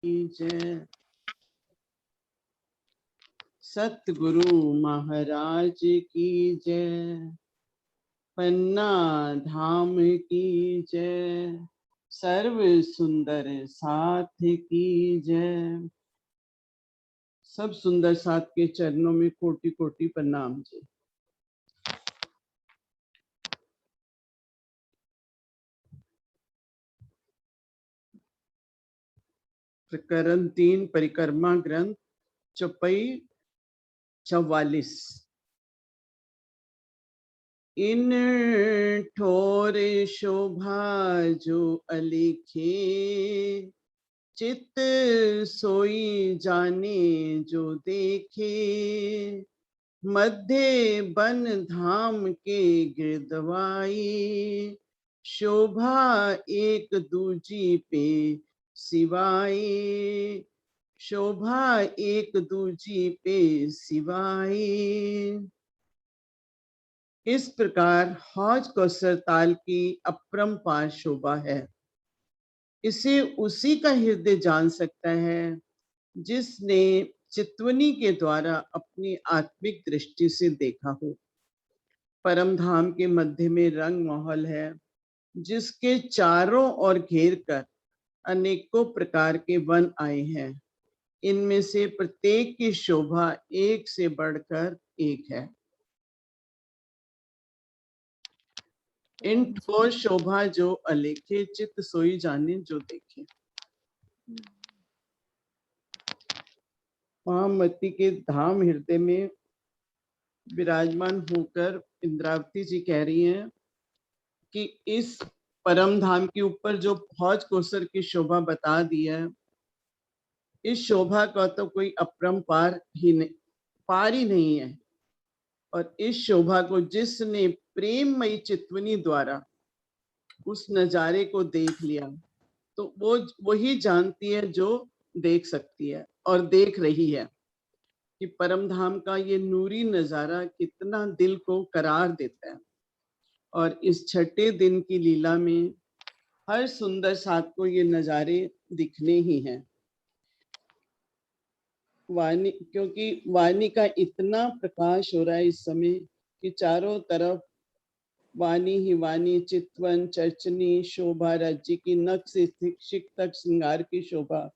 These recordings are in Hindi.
जय। सतगुरु महाराज की जय। पन्ना धाम की जय। सर्व सुंदर साथ की जय। सब सुंदर साथ के चरणों में कोटि कोटि प्रणाम जी। प्रकरण 3 परिक्रमा ग्रंथ चौपाई 44। इन ठोर शोभा जो अलिखे, चित सोई जाने जो देखे। मध्य बन धाम के गिरदवाई, शोभा एक दूजी पे सिवाई। शोभा एक दूजी पे सिवाई। इस प्रकार हौज कौसर ताल की अपरंपार शोभा है। इसे उसी का हृदय जान सकता है जिसने चितवनी के द्वारा अपनी आत्मिक दृष्टि से देखा हो। परम धाम के मध्य में रंग महल है, जिसके चारों ओर घेर कर अनेकों प्रकार के वन आए हैं। इनमें से प्रत्येक की शोभा एक से बढ़कर एक है। इन ठोर शोभा जो अलेखे, चित सोई जाने जो देखे। महामती के धाम हृदय में विराजमान होकर इंद्रावती जी कह रही हैं कि इस परम धाम के ऊपर जो हौज कौसर की शोभा बता दी है, इस शोभा का तो कोई अपरंपार ही नहीं, पार ही नहीं है। और इस शोभा को जिसने प्रेममयी चितवनी द्वारा उस नजारे को देख लिया, तो वो वही जानती है जो देख सकती है और देख रही है कि परम धाम का ये नूरी नजारा कितना दिल को करार देता है। और इस छठे दिन की लीला में हर सुंदर साथ को ये नजारे दिखने ही हैं। वाणी, क्योंकि वाणी का इतना प्रकाश हो रहा है इस समय कि चारों तरफ वाणी ही वाणी, चितवन, चर्चनी शोभा, राज्य की नख से शिक तक श्रृंगार की शोभा,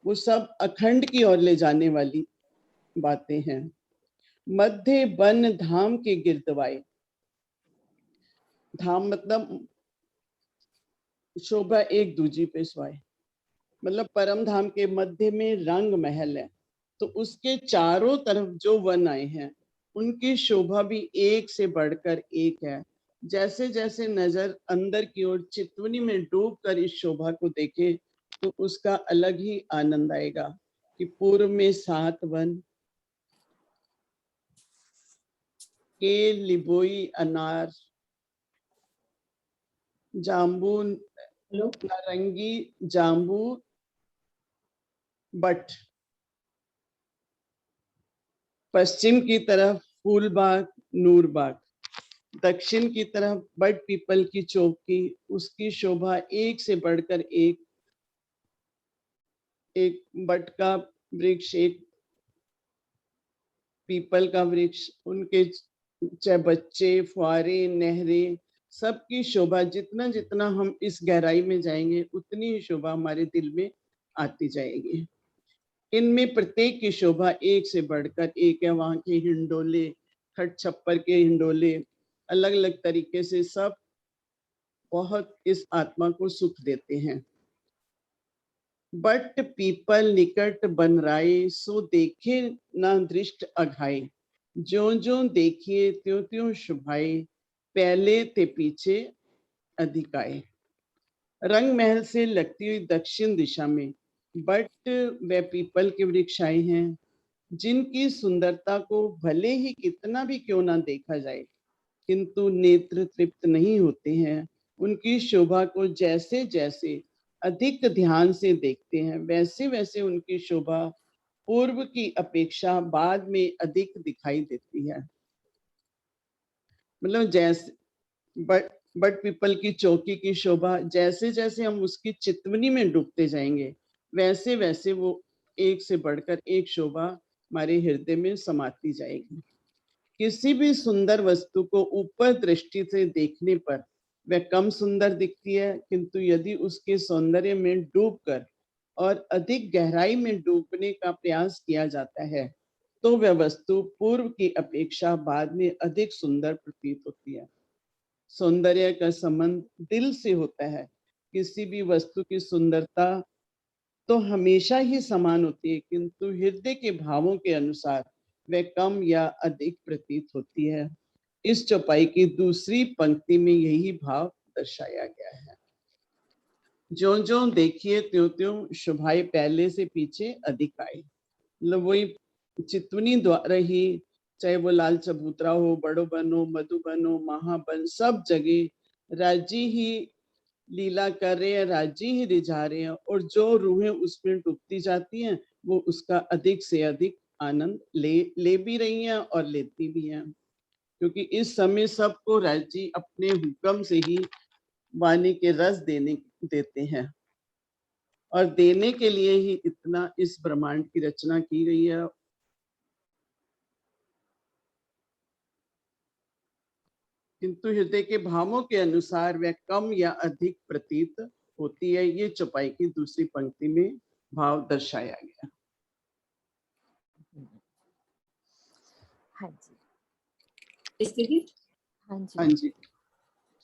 वो सब अखंड की ओर ले जाने वाली बातें हैं। मध्य बन धाम के गिरदवाए। धाम मतलब शोभा एक दूजी पे स्वाए, मतलब परम धाम के मध्य में रंग महल है, तो उसके चारों तरफ जो वन आए हैं उनकी शोभा भी एक से बढ़कर एक है। जैसे जैसे नजर अंदर की ओर चितवनी में डूब कर इस शोभा को देखे तो उसका अलग ही आनंद आएगा कि पूर्व में 7 वन, के लिबोई अनार, जाम्बू नारंगी, जाम्बू बट। पश्चिम की तरफ फूलबाग, नूरबाग। दक्षिण की तरफ बट पीपल की चौकी, उसकी शोभा एक से बढ़कर एक। एक बट का वृक्ष, एक पीपल का वृक्ष, उनके बच्चे, फुआरे, नहरें, सबकी शोभा जितना जितना हम इस गहराई में जाएंगे उतनी ही शोभा हमारे दिल में आती जाएगी। इनमें प्रत्येक की शोभा एक से बढ़कर एक है। वहां के हिंडोले, खट छप्पर के हिंडोले अलग अलग तरीके से सब बहुत इस आत्मा को सुख देते हैं। बट पीपल निकट बन राय, सो देखे ना दृष्ट अघाए। ज्यो ज्यो देखिए त्यों त्यों शुभाए, पहले ते पीछे अधिक आए। रंग महल से लगती हुई दक्षिण दिशा में बट व पीपल के वृक्ष आए हैं, जिनकी सुंदरता को भले ही कितना भी क्यों ना देखा जाए, किंतु नेत्र तृप्त नहीं होते हैं। उनकी शोभा को जैसे जैसे अधिक ध्यान से देखते हैं, वैसे वैसे उनकी शोभा पूर्व की अपेक्षा बाद में अधिक दिखाई देती है। मतलब जैसे बट पीपल की चौकी की शोभा, जैसे जैसे हम उसकी चितवनी में डूबते जाएंगे वैसे वैसे वो एक से बढ़कर एक शोभा हमारे हृदय में समाती जाएगी। किसी भी सुंदर वस्तु को ऊपर दृष्टि से देखने पर वह कम सुंदर दिखती है, किंतु यदि उसके सौंदर्य में डूबकर और अधिक गहराई में डूबने का प्रयास किया जाता है तो वह वस्तु पूर्व की अपेक्षा बाद में अधिक सुंदर प्रतीत होती है। सौंदर्य का संबंध दिल से होता है। किसी भी वस्तु की सुंदरता तो हमेशा ही समान होती है, किंतु हृदय के भावों के अनुसार वह कम या अधिक प्रतीत होती है। इस चौपाई की दूसरी पंक्ति में यही भाव दर्शाया गया है। ज्यों ज्यों देखिए त्यों त्यों शोभाएं पहले से पीछे अधिक आए। मतलब वही चितवनी द्वारा ही, चाहे वो लाल चबूतरा हो, बड़ोबन हो, मधुबन हो, महाबन, सब जगह राज्य ही लीला कर रहे हैं, राज्य ही रिझा रहे हैं, और जो रूहें उसमें डूबती जाती हैं वो उसका अधिक से अधिक आनंद ले भी रही हैं और लेती भी हैं, क्योंकि इस समय सबको राज्य अपने हुक्म से ही वाणी के रस देते हैं, और देने के लिए ही इतना इस ब्रह्मांड की रचना की गई है। किंतु हृदय के भावों के अनुसार वह कम या अधिक प्रतीत होती है। ये चौपाई की दूसरी पंक्ति में भाव दर्शाया गया। हाँ जी, स्थिति। हाँ जी, हाँ जी।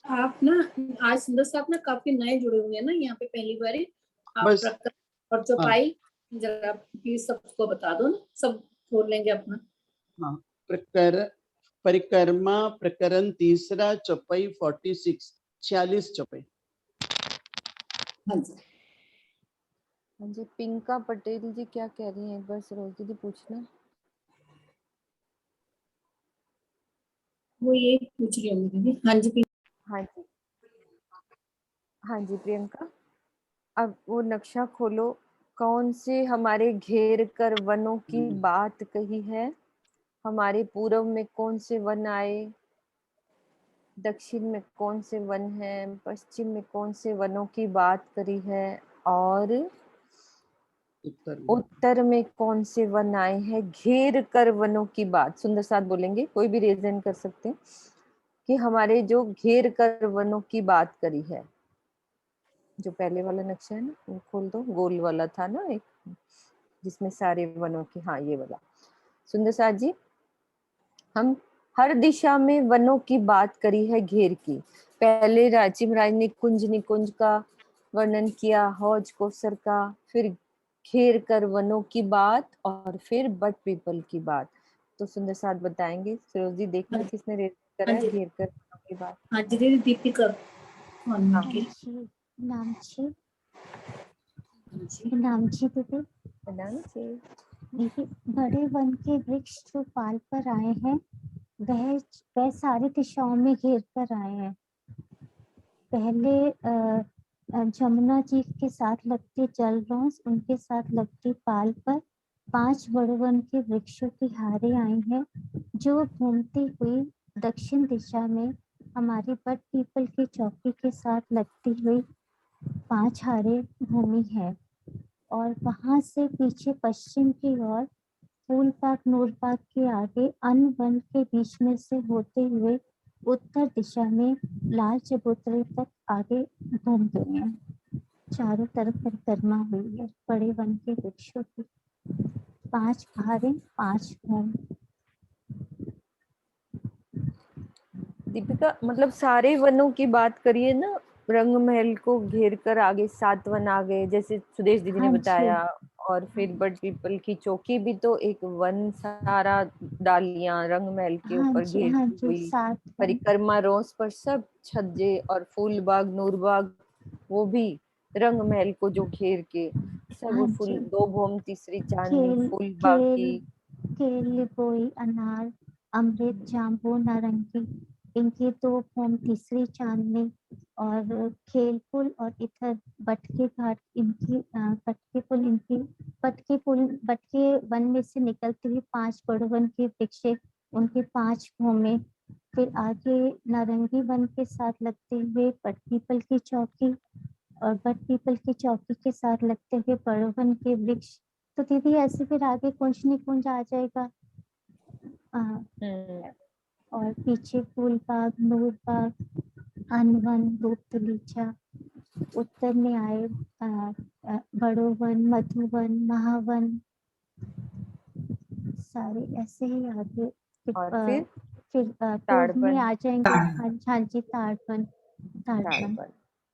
आप ना आज सुंदर साहब ना काफी नए जुड़े हुए हैं ना यहाँ पे, पहली बार आप बस प्रकरण और चौपाई जरा प्लीज सबको बता दो ना, सब खोल लेंगे अपना। हाँ, परिक्रमा प्रकरण तीसरा, चौपाई 46 चौपाई। हाँ जी, हाँ जी। पिंका पटेल जी क्या कह रही हैं, एक बार सरोज दीदी पूछना। वो ये पूछ रही होंगी दीदी। हाँ जी, हाँ जी, हाँ जी प्रियंका, अब वो नक्शा खोलो। कौन से हमारे घेर कर वनों की बात कही है, हमारे पूर्व में कौन से वन आए, दक्षिण में कौन से वन हैं, पश्चिम में कौन से वनों की बात करी है, और उत्तर में कौन से वन आए हैं, घेर कर वनों की बात। सुंदर साथ बोलेंगे, कोई भी रीजन कर सकते हैं कि हमारे जो घेर कर वनों की बात करी है। जो पहले वाला नक्शा है ना, वो खोल दो, गोल वाला था ना एक, जिसमें सारे वनों की, हाँ ये वाला। सुंदर साथ जी, हम हर दिशा में वनों की बात करी है घेर की। पहले रांची महाराज ने कुंज निकुंज का वर्णन किया, हौज कोसर का, फिर घेर कर वनों की बात, और फिर बट पीपल की बात। तो सुंदर साथ बताएंगे। सरोज जी देखना किसने रेट करा है घेर कर वनों की बात। हाँ जी दीदी, दीपिका नामची दीदी। देखिए, बड़े वन के वृक्ष जो पाल पर आए हैं वह सारी दिशाओं में घेर कर आए हैं। पहले जमुना जी के साथ लगती जलरोंस, उनके साथ लगती पाल पर 5 बड़े वन के वृक्षों की हारें आई हैं, जो घूमती हुई दक्षिण दिशा में हमारी बट पीपल की चौकी के साथ लगती हुई 5 हारें घूमी है। और वहां से पीछे पश्चिम की ओर फूल पार्क, नूर पार्क के आगे अन्य वन के बीच में से होते हुए उत्तर दिशा में लाल चबूतरे तक आगे घूम गए हैं। चारों तरफ परिक्रमा हुई है बड़े वन के वृक्षों की। 5 हारें, 5 घूम। दीपिका, मतलब सारे वनों की बात करिए ना, रंग महल को घेर कर आगे 7 वन आ गए, जैसे सुदेश दीदी ने बताया। और फिर बट पीपल की चौकी भी तो एक वन, सारा डालियां रंग महल के ऊपर घेर हुई। परिक्रमा रोज पर सब छज्जे और फूल बाग, नूर बाग, वो भी रंग महल को जो घेर के सब फूल, 2 भोम तीसरी चांदनी, फूल बाग की, केल, लिपोई, अनार, अमृत, जाम्बू, नारंगी, इनकी 2 भोम तीसरी चांदनी, और खेल पुल और इधर बटके घाट, इनकी बटके वन में से निकलती हुई 5 बड़े वन के वृक्ष, उनके 5 भूमि। फिर आगे नारंगी वन के साथ लगते हुए बट पीपल की चौकी, और बट पीपल की चौकी के साथ लगते हुए बड़े वन के वृक्ष। तो दीदी ऐसे फिर आगे कुंज निकुंज आ जाएगा। और पीछे फूल बाग, नूर बाग, अनवन, रूप तुलीचा। उत्तर में आए बड़ो वन, मधुवन, महावन, सारे ऐसे ही आगे। और फिर पूर्व ताड़वन। में आ जाएंगे हाँ जी ताड़वन। ताड़वन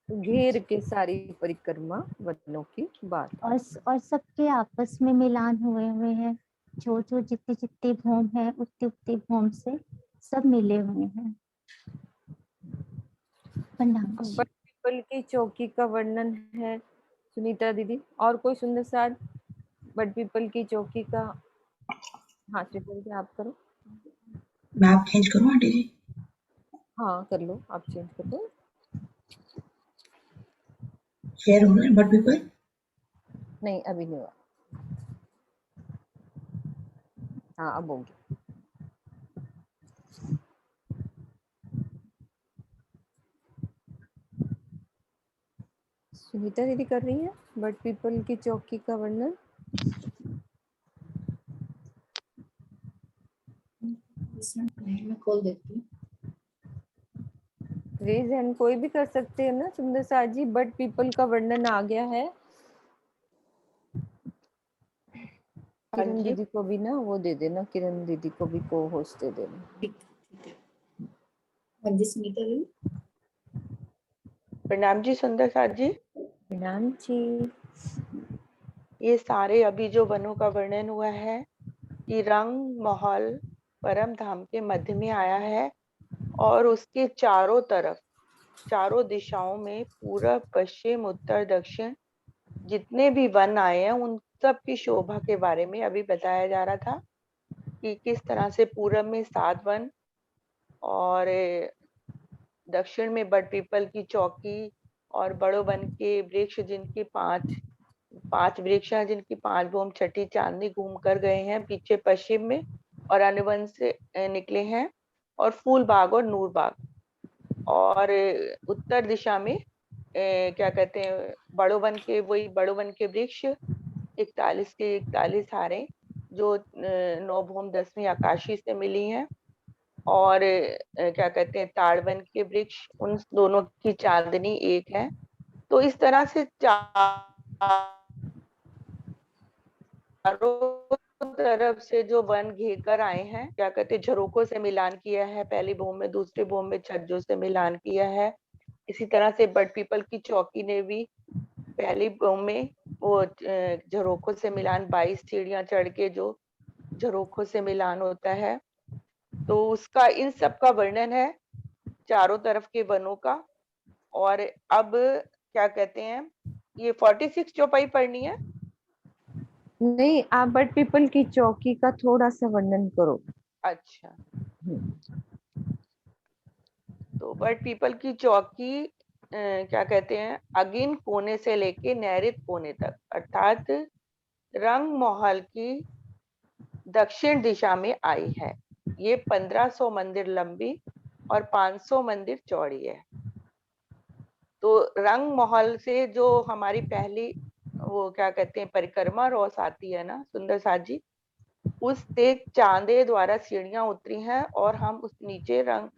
घेर के सारी परिक्रमा वनों की बात। और सबके आपस में मिलान हुए हुए हैं। जो जो जितनी जितनी भूम है उतनी उतनी भूम से सब मिले हुए हैं। प्रणाम जी। बट पीपल की चौकी का वर्णन है सुनीता दीदी। और कोई सुंदर साथ बट पीपल की चौकी का। हाँ श्रीपल जी आप करो। मैं आप चेंज करूँ आंटी जी? हाँ कर लो, आप चेंज कर दो। शेयर हो रहा है बट पीपल? नहीं अभी नहीं हुआ। हाँ अब होंगे। सुनीता दीदी कर रही है बट पीपल की चौकी का वर्णन। मैं खोल देती हूँ। रेज हैंड कोई भी कर सकते हैं ना सुंदर साथ जी। बट पीपल का वर्णन आ गया है। किरण दीदी को भी ना वो दे देना, किरण दीदी को भी को होस्ट दे देना। ठीक है। हाँ जी सुनीता जी। प्रणाम जी सुंदर साथ जी। प्रणाम जी। ये सारे अभी जो वनों का वर्णन हुआ है कि रंग महल परम धाम के मध्य में आया है और उसके चारों तरफ, चारों दिशाओं में पूरब पश्चिम उत्तर दक्षिण जितने भी वन आए हैं उन सब की शोभा के बारे में अभी बताया जा रहा था कि किस तरह से पूरब में 7 वन और दक्षिण में बट पीपल की चौकी और बड़ो वन के वृक्ष जिनकी पांच वृक्ष हैं जिनकी 5 भूम छठी चांदनी घूम कर गए हैं पीछे पश्चिम में और अनुवन से निकले हैं और फूल बाग और नूर बाग और उत्तर दिशा में क्या कहते हैं बड़ो वन के वृक्ष 41 के 41 हारे जो 9 भूम 10वीं आकाशी से मिली हैं और क्या कहते हैं ताड़वन के वृक्ष उन दोनों की चांदनी एक है। तो इस तरह से चारों तरफ से जो वन घेर कर आए हैं, क्या कहते हैं झरोकों से मिलान किया है, पहली भूम में दूसरी भूम में छज्जों से मिलान किया है। इसी तरह से बट पीपल की चौकी ने भी पहली भूम में वो झरोकों से मिलान 22 सीढ़ियां चढ़ के जो झरोकों से मिलान होता है, तो उसका इन सब का वर्णन है चारों तरफ के वनों का। और अब क्या कहते हैं ये 46 चौपाई पढ़नी है? नहीं आप बट पीपल की चौकी का थोड़ा सा वर्णन करो। अच्छा तो बट पीपल की चौकी क्या कहते हैं अगिन कोने से लेके नैऋत कोने तक अर्थात रंग महल की दक्षिण दिशा में आई है। ये 1500 मंदिर लंबी और 500 मंदिर चौड़ी है। तो रंग महल से जो हमारी पहली वो क्या कहते हैं परिक्रमा रोस आती है ना सुंदर साथ जी, उस से चांदे द्वारा सीढ़ियां उतरी हैं और हम उस नीचे रंग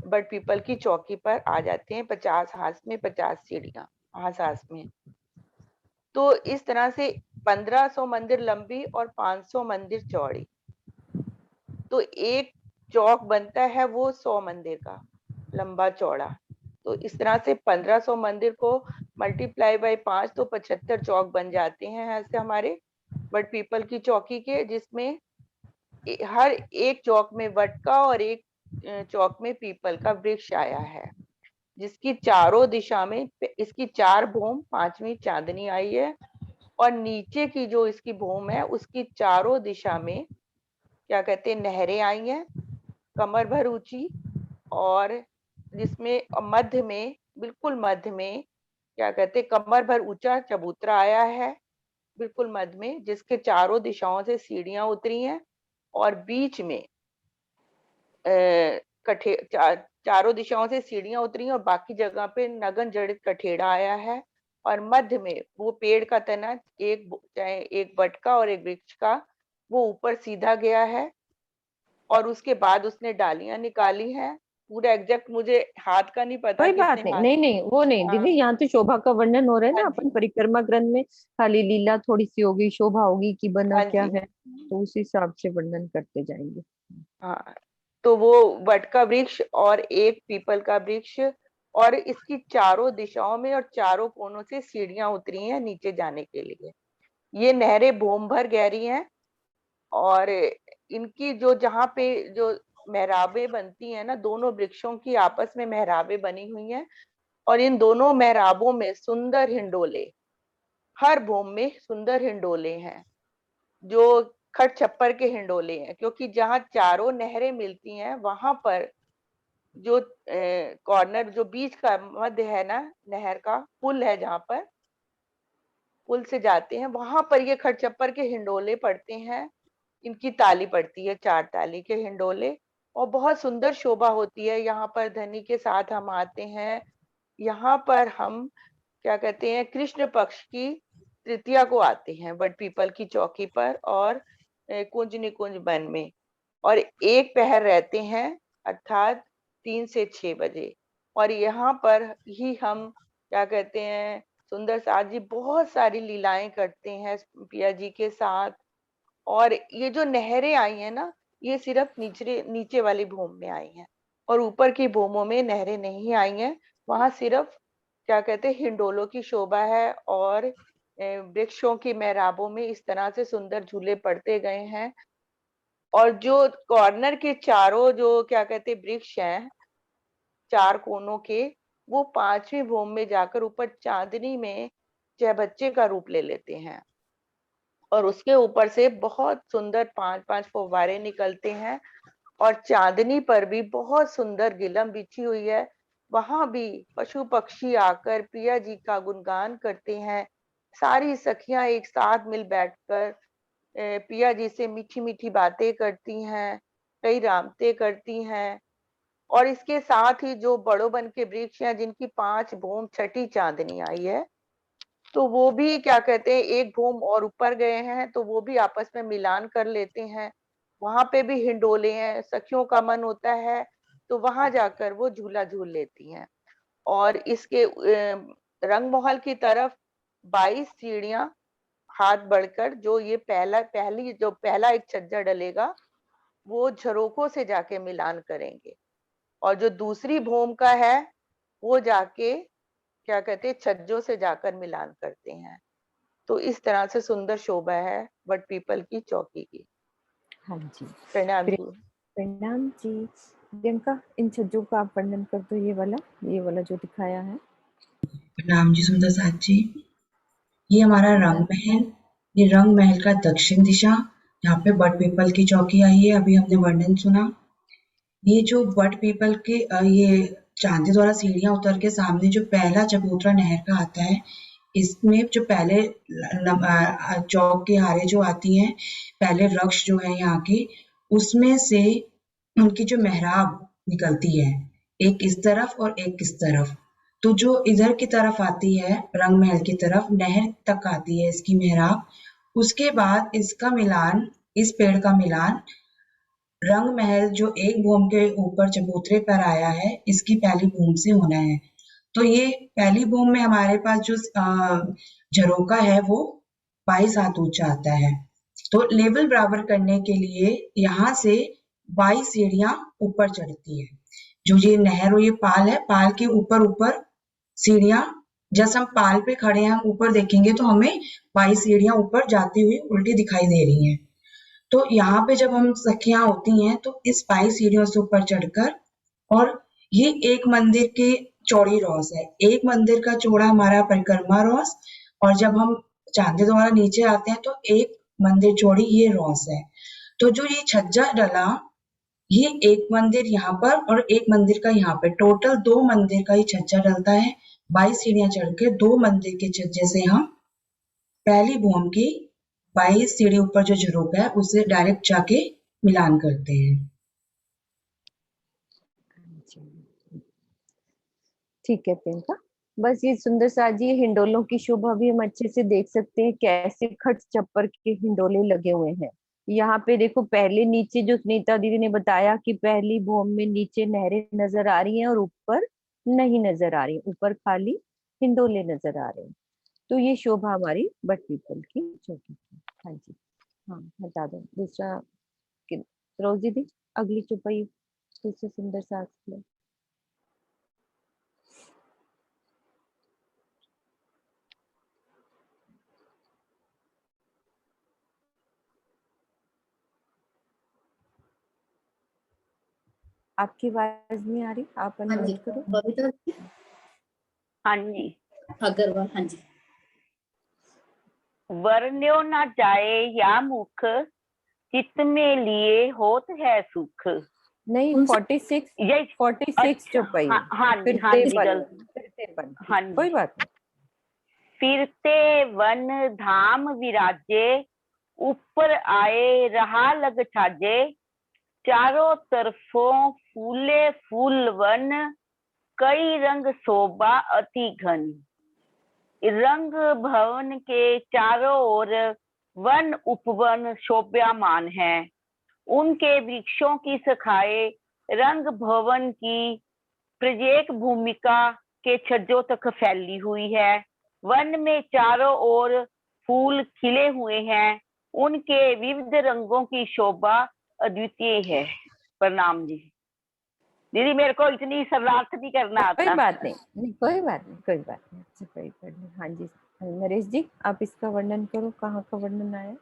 बट पीपल की चौकी पर आ जाते हैं 50 हाथ में 50 सीढ़ियां हाथ में। तो इस तरह से 1500 मंदिर लंबी और 500 मंदिर चौड़ी, तो एक चौक बनता है वो 100 मंदिर का लंबा चौड़ा। तो इस तरह से 1500 मंदिर को मल्टीप्लाई बाय 5 तो 75 चौक बन जाते हैं ऐसे हमारे बट पीपल की चौकी के, जिसमें हर एक चौक में वट का और एक चौक में पीपल का वृक्ष आया है, जिसकी चारों दिशा में इसकी 4 भूम 5वीं चांदनी आई है और नीचे की जो इसकी भूम है उसकी चारों दिशा में क्या कहते हैं नहरें आई हैं कमर भर ऊंची, और जिसमें मध्य में बिल्कुल मध्य में क्या कहते हैं कमर भर ऊंचा चबूतरा आया है बिल्कुल मध्य में, जिसके चारों दिशाओं से सीढ़ियां उतरी हैं और बीच में चारों दिशाओं से सीढ़ियां उतरी और बाकी जगह पे नगन जड़ित कठेड़ा आया है और मध्य में वो पेड़ का तना चाहे एक वट का और एक वृक्ष का, वो ऊपर सीधा गया है और उसके बाद उसने डालियां निकाली हैं। पूरा एग्जैक्ट मुझे हाथ का नहीं पता कोई कि बात इसने नहीं, हाथ। नहीं नहीं वो नहीं हाँ, दीदी, यहाँ तो शोभा का वर्णन हो रहा है ना, हाँ अपन जी, परिक्रमा ग्रंथ में खाली लीला थोड़ी सी होगी, शोभा होगी कि बना हाँ क्या जी, है, तो उस हिसाब से वर्णन करते जाएंगे। हाँ। तो वो वट का वृक्ष और एक पीपल का वृक्ष, और इसकी चारों दिशाओं में और चारों कोनों से सीढ़ियां उतरी हैं नीचे जाने के लिए। ये नहरें भूम भर गहरी हैं और इनकी जो जहाँ पे जो मेहराबें बनती हैं ना, दोनों वृक्षों की आपस में मेहराबें बनी हुई हैं और इन दोनों मेहराबों में सुंदर हिंडोले, हर भूम में सुंदर हिंडोले हैं जो खट छप्पर के हिंडोले हैं, क्योंकि जहाँ चारों नहरें मिलती हैं वहां पर जो कॉर्नर, जो बीच का मध्य है ना, नहर का पुल है, जहाँ पर पुल से जाते हैं वहां पर ये खट छप्पर के हिंडोले पड़ते हैं। इनकी ताली पड़ती है, 4 ताली के हिंडोले, और बहुत सुंदर शोभा होती है। यहाँ पर धनी के साथ हम आते हैं। यहाँ पर हम क्या कहते हैं, कृष्ण पक्ष की तृतीया को आते हैं बट पीपल की चौकी पर और कुंज निकुंज वन में, और एक पहर रहते हैं, अर्थात 3 से 6 बजे। और यहाँ पर ही हम क्या कहते हैं, सुंदर साथ जी बहुत सारी लीलाएं करते हैं पिया जी के साथ। और ये जो नहरें आई हैं ना, ये सिर्फ नीचे नीचे वाली भूमि में आई हैं और ऊपर की भूमों में नहरें नहीं आई हैं। वहां सिर्फ क्या कहते हैं, हिंडोलों की शोभा है और वृक्षों की मेहराबों में इस तरह से सुंदर झूले पड़ते गए हैं। और जो कॉर्नर के चारों जो क्या कहते हैं वृक्ष हैं, 4 कोनों के, वो 5वीं भूमि में जाकर ऊपर चांदनी में चहबच्चे का रूप ले लेते हैं और उसके ऊपर से बहुत सुंदर 5-5 फव्वारे निकलते हैं और चांदनी पर भी बहुत सुंदर गिलम बिछी हुई है। वहां भी पशु पक्षी आकर प्रिया जी का गुणगान करते हैं। सारी सखियां एक साथ मिल बैठकर पिया जी से मीठी मीठी बातें करती हैं, कई रामते करती हैं। और इसके साथ ही जो बड़ों बन के वृक्ष हैं, जिनकी 5 भूम छठी चांदनी आई है, तो वो भी क्या कहते हैं, एक भूम और ऊपर गए हैं, तो वो भी आपस में मिलान कर लेते हैं। वहां पे भी हिंडोले हैं, सखियों का मन होता है तो वहां जाकर वो झूला झूल लेती हैं। और इसके रंगमहल की तरफ 22 सीढ़ियां हाथ बढ़कर, जो ये पहला एक छज्जा डलेगा वो झरोकों से जाके मिलान करेंगे, और जो दूसरी भूम का है वो जाके क्या कहते हैं, छज्जों से जाकर मिलान करते हैं। तो इस तरह से सुंदर शोभा है बट पीपल की चौकी की। हाँ जी, प्रणाम जी। प्रणाम जी। प्रियंका, इन छज्जों का आप वर्णन कर दो, ये वाला जो दिखाया है। प्रणाम जी सुंदर साथ जी। ये हमारा रंग महल, ये रंग महल का दक्षिण दिशा, यहाँ पे बट पीपल की चौकी आई है। अभी हमने वर्णन सुना। ये जो बट पीपल के ये चांदी द्वारा सीढ़ियां उतर के सामने जो पहला चबूतरा नहर का आता है, इसमें जो पहले चौक की हारे जो आती हैं, पहले वृक्ष जो है यहाँ के, उसमें से उनकी जो मेहराब निकलती है, एक इस तरफ और एक इस तरफ। तो जो इधर की तरफ आती है रंग महल की तरफ, नहर तक आती है इसकी मेहराब। उसके बाद इसका मिलान, इस पेड़ का मिलान रंग महल जो एक भूम के ऊपर चबूतरे पर आया है, इसकी पहली भूम से होना है। तो ये पहली भूम में हमारे पास जो झरोका है वो 22 हाथ ऊंचा आता है। तो लेवल बराबर करने के लिए यहाँ से 22 सीढ़ियां ऊपर चढ़ती है। जो ये नहर और ये पाल है, पाल के ऊपर ऊपर सीढ़ियां, जैसे हम पाल पे खड़े हैं, ऊपर देखेंगे तो हमें 22 सीढ़ियां ऊपर जाती हुई उल्टी दिखाई दे रही हैं। तो यहाँ पे जब हम सखियां होती हैं तो इस 22 सीढ़ियों से ऊपर चढ़कर, और ये एक मंदिर की चौड़ी रॉस है, एक मंदिर का चौड़ा हमारा परिक्रमा रॉस, और जब हम चांदी द्वारा नीचे आते हैं तो एक मंदिर चौड़ी ये रॉस है। तो जो ये छज्जा डला, ये एक मंदिर यहाँ पर और एक मंदिर का यहाँ पे, टोटल 2 मंदिर का ये छज्जा डलता है। 22 सीढ़ियां चढ़ के 2 मंदिर के छज्जे से हम पहली भूम की 22 सीढ़ी ऊपर जो झरोका है उससे डायरेक्ट जाके मिलान करते हैं। ठीक है प्रियंका, बस ये सुंदर सा जी हिंडोलों की शोभा भी हम अच्छे से देख सकते हैं, कैसे खट चप्पर के हिंडोले लगे हुए हैं। यहाँ पे देखो, पहले नीचे जो सुनीता दीदी ने बताया कि पहली भूमि में नीचे नहरें नजर आ रही हैं और ऊपर नहीं नजर आ रही, ऊपर खाली हिंडोले नजर आ रहे हैं। तो ये शोभा हमारी बट पीपल की चौकी की। हाँ जी, हाँ बता दो दूसरा। रोज दीदी अगली चौपाई दूसरे सुंदर सा ले। आपकी आवाज नहीं आ रही, आप हाँ जी, अनम्यूट करो। बबीता जी हाँ जी। अग्रवाल। हाँ जी, वर्ण्यो न जाए या मुख, चित्त में लिए होत है सुख। नहीं, कौन सा? 46 ये 46 अच्छा, चौपाई हाँ हाँ जी, हाँ फिरते जी, वन, गलत। फिरते वन, हाँ जी। कोई बात नहीं। फिरते वन धाम विराजे, ऊपर आए रहा लग छाजे। चारों तरफों फूले फूल वन, कई रंग शोभा अति घन। रंग भवन के चारों ओर वन उपवन शोभायमान है। उनके वृक्षों की शाखाएं रंग भवन की प्रत्येक भूमिका के छज्जों तक फैली हुई है। वन में चारों ओर फूल खिले हुए हैं। उनके विविध रंगों की शोभा अद्वितीय है। प्रणाम जी। दीदी, मेरे को इतनी शरारत नहीं करना कोई आता। बात नहीं, नहीं कोई बात नहीं, कोई बात नहीं, अच्छा कोई बात नहीं। हाँ जी नरेश जी, आप इसका वर्णन करो, कहाँ का वर्णन आया।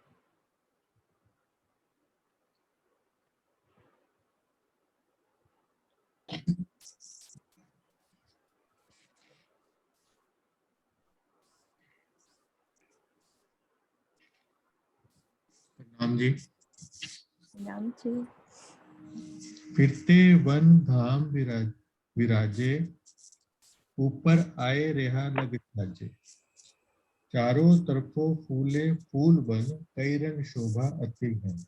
नाम जी। नाम जी। फिरते वन धाम विराजे, ऊपर आए रेहा लग छाजे। चारों तरफों फूले फूल बन, कई रंग शोभा अति घन।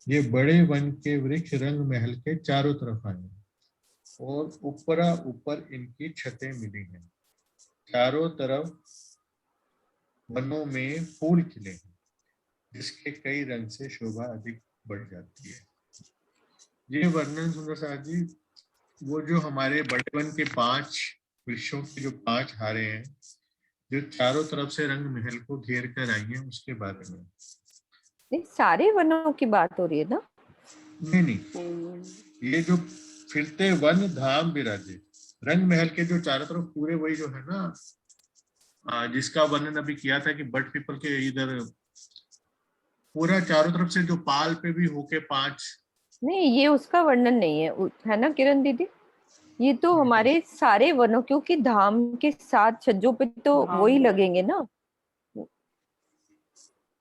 ये बड़े वन के वृक्ष रंग महल के चारों तरफ आए हैं और ऊपरा ऊपर इनकी छतें मिली हैं। चारों तरफ वनों में फूल खिले हैं, जिसके कई रंग से शोभा अधिक बढ़ जाती है। ये वर्णन सुंदर साथ जी, वो जो हमारे बड़े वन के 5 वृक्षों की जो 5 हारे हैं, जो चारों तरफ से रंग महल को घेर कर आई है, उसके बारे में। नहीं, सारे वनों की बात हो रही है ना। नहीं, ये जो फिरते वन धाम विराजे, रंग महल के जो चारों तरफ पूरे, वही जो है ना, जिसका वर्णन अभी किया था कि बट पीपल के इधर पूरा चारों तरफ से जो पाल पे भी होके 5। नहीं, ये उसका वर्णन नहीं है, है ना किरण दीदी। ये तो हमारे सारे वनों, क्योंकि धाम के साथ छज्जों पे तो हाँ। वही लगेंगे ना।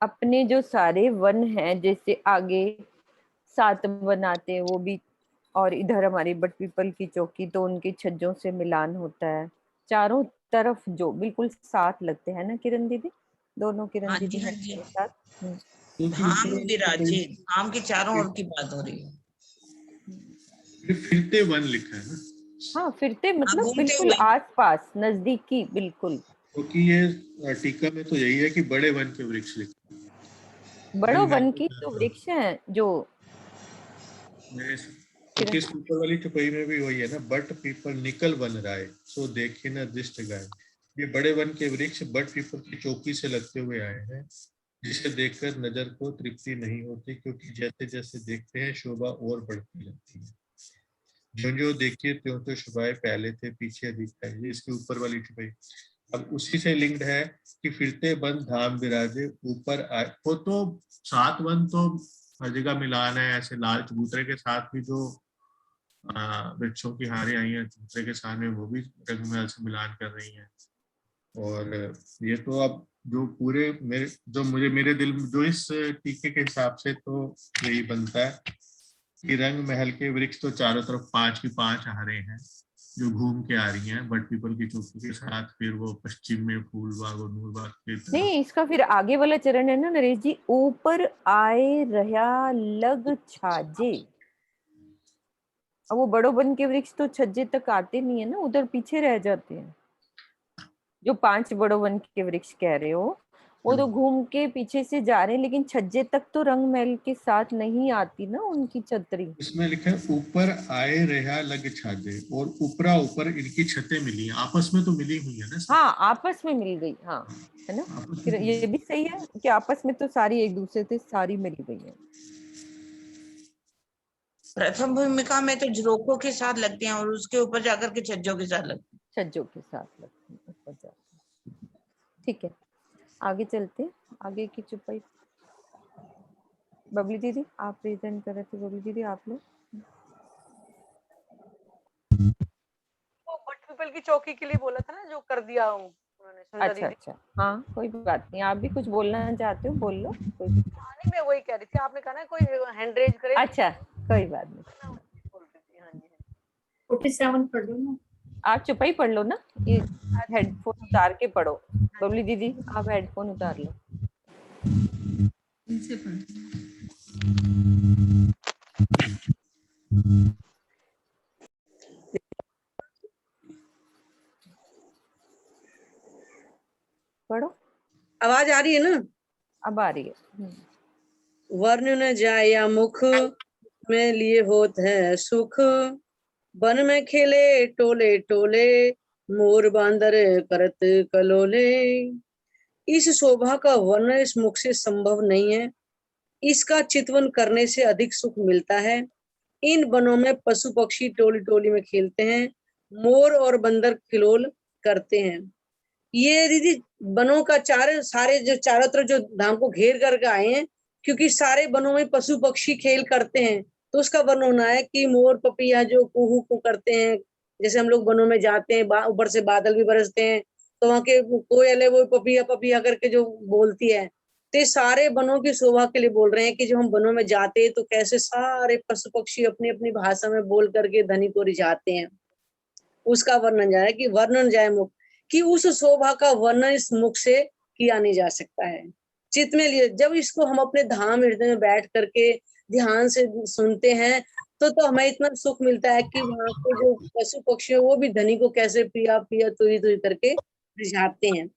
अपने जो सारे वन हैं, जैसे आगे 7 वन आते हैं वो भी, और इधर हमारी बट पीपल की चौकी, तो उनके छज्जों से मिलान होता है। चारों तरफ जो बिल्कुल साथ लगते हैं ना किरण दीदी, दोनों किरण हाँ दीदी जी, हाँ हैं जी। मेरे साथ। धाम विराजे, धाम के चारों ओर की बात हो रही है। फिरते वन लिखा है ना। हाँ, फिरते मतलब घूमते बिल्कुल हुए। आसपास, नजदीकी, बिल्कुल। क्योंकि ये टीका में तो यही है कि बड़े वन के वृक्ष लिखे हैं। बड़ो वन की तो वृक्ष हैं जो क्योंकि इस पीपल वाली चौपाई में भी वही है ना, बट पीपल निकल वन राय, सो देखे न दृष्ट गाय। ये बड़े वन के वृक्ष बट पीपल की चौकी से लगते हुए आए हैं, जिसे देखकर नजर को तृप्ति नहीं होती, क्योंकि जैसे जैसे देखते हैं शोभा और बढ़ती जाती है। जो जो देखिए त्यों तो शोभाएं पहले थे पीछे अधिक है। इसके ऊपर वाली चौपाई अब उसी से लिंक्ड है कि फिरते वन धाम विराजे, ऊपर आए। वो तो 7 वन तो हर जगह मिलान है। ऐसे लाल चबूतरे के साथ भी जो वृक्षों की हारें आई हैं चबूतरे के साथ में, वो भी रंगमहल से मिलान कर रही हैं। और ये तो अब जो पूरे मेरे दिल में जो इस टीके के हिसाब से तो यही बनता है कि रंग महल के वृक्ष तो चारों तरफ 5 की 5 हारें हैं जो घूम के आ रही हैं बट पीपल की चौकी के साथ। फिर वो पश्चिम में फूलबाग और नूरबाग के तरफ। नहीं, इसका फिर आगे वाला चरण है ना नरेश जी, ऊपर आए रहा लग छाजे। अब वो बड़ो वन के वृक्ष तो छज्जे तक आते नहीं है ना, उधर पीछे रह जाते हैं। जो 5 बड़ों वन के वृक्ष कह रहे हो, वो तो घूम के पीछे से जा रहे हैं, लेकिन छज्जे तक तो रंग महल के साथ नहीं आती ना उनकी छतरी। इसमें लिखा है ऊपर आए रेहा लग छाजे, और ऊपरा ऊपर इनकी छतें मिली हैं, आपस में तो मिली हुई है ना सब? हाँ, आपस में मिल गई, हाँ, है ना। आपस फिर में तो ये भी सही है कि आपस में तो सारी एक दूसरे से सारी मिल गई है। प्रथम भूमिका में तो झरोखों के साथ लगती हैं और उसके ऊपर जाकर के छज्जों के साथ लगती हैं। छज्जों के साथ लगती है, ऊपर जाके। ठीक है, आगे चलते हैं। आगे की चुपाई बबली दीदी आप प्रेजेंट कर रहे थे। बबली दीदी आप लोग वो बट पीपल की चौकी के लिए बोला था ना, जो कर दिया हूँ उन्होंने सुनीता अच्छा दीदी। अच्छा, हाँ कोई बात नहीं, आप भी कुछ बोलना चाहते हो बोल लो, कोई हाँ नहीं, मैं वही कह रही थी, आपने कहा ना कोई हैंड रेज करे। अच्छा कोई बात नहीं, मैं वही बोल रही थी। हाँ जी, 47 पढ़ लो ना। आप चुपाई पढ़ लो ना, ये हेडफोन उतार के पढ़ो। बबली दीदी आप हेडफोन उतार लो। इनसे पढ़। पढ़ो, आवाज आ रही है ना? अब आ रही है। वर्ण न जाया मुख में लिए होत है सुख, वन में खेले टोले टोले, मोर बांदर करत कलोले। इस शोभा का वर्णन इस मुख से संभव नहीं है, इसका चितवन करने से अधिक सुख मिलता है। इन वनों में पशु पक्षी टोली टोली में खेलते हैं, मोर और बंदर किलोल करते हैं। ये दीदी वनों का सारे जो चारों तरफ जो धाम को घेर करके आए हैं, क्योंकि सारे वनों में पशु पक्षी खेल करते हैं, तो उसका वर्णन होना है कि मोर पपिया जो कुहू को करते हैं। जैसे हम लोग वनों में जाते हैं, ऊपर से बादल भी बरसते हैं, तो वहां के कोयल है वो पपिया पपिया करके जो बोलती है। तो ये सारे वनों की शोभा के लिए बोल रहे हैं कि जो हम वनों में जाते हैं तो कैसे सारे पशु पक्षी अपनी अपनी भाषा में बोल करके ध्वनि को रिझाते हैं। उसका वर्णन जाए कि वर्णन जाए मुख कि उस शोभा का वर्णन इस मुख से किया नहीं जा सकता है। चित्त में लिए जब इसको हम अपने धाम हृदय में बैठ करके ध्यान से सुनते हैं, तो हमें इतना सुख मिलता है कि वहां के जो पशु पक्षी है वो भी ध्वनि को कैसे पिया पिया तुई तुई करके रिझाते हैं।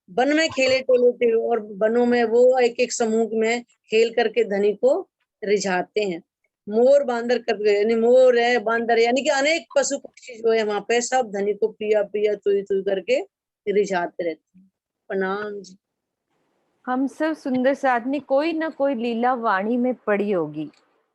वन में खेले टोले थे और वनों में वो एक एक समूह में खेल करके ध्वनि को रिझाते हैं। मोर बांदर करके, यानी मोर है बांदर, यानी कि अनेक पशु पक्षी जो है वहां पे सब ध्वनि को पिया पिया तुई तुई करके रिझाते रहते हैं। प्रणाम जी। हम सब सुंदर साथ ने कोई ना कोई लीला वाणी में पढ़ी होगी,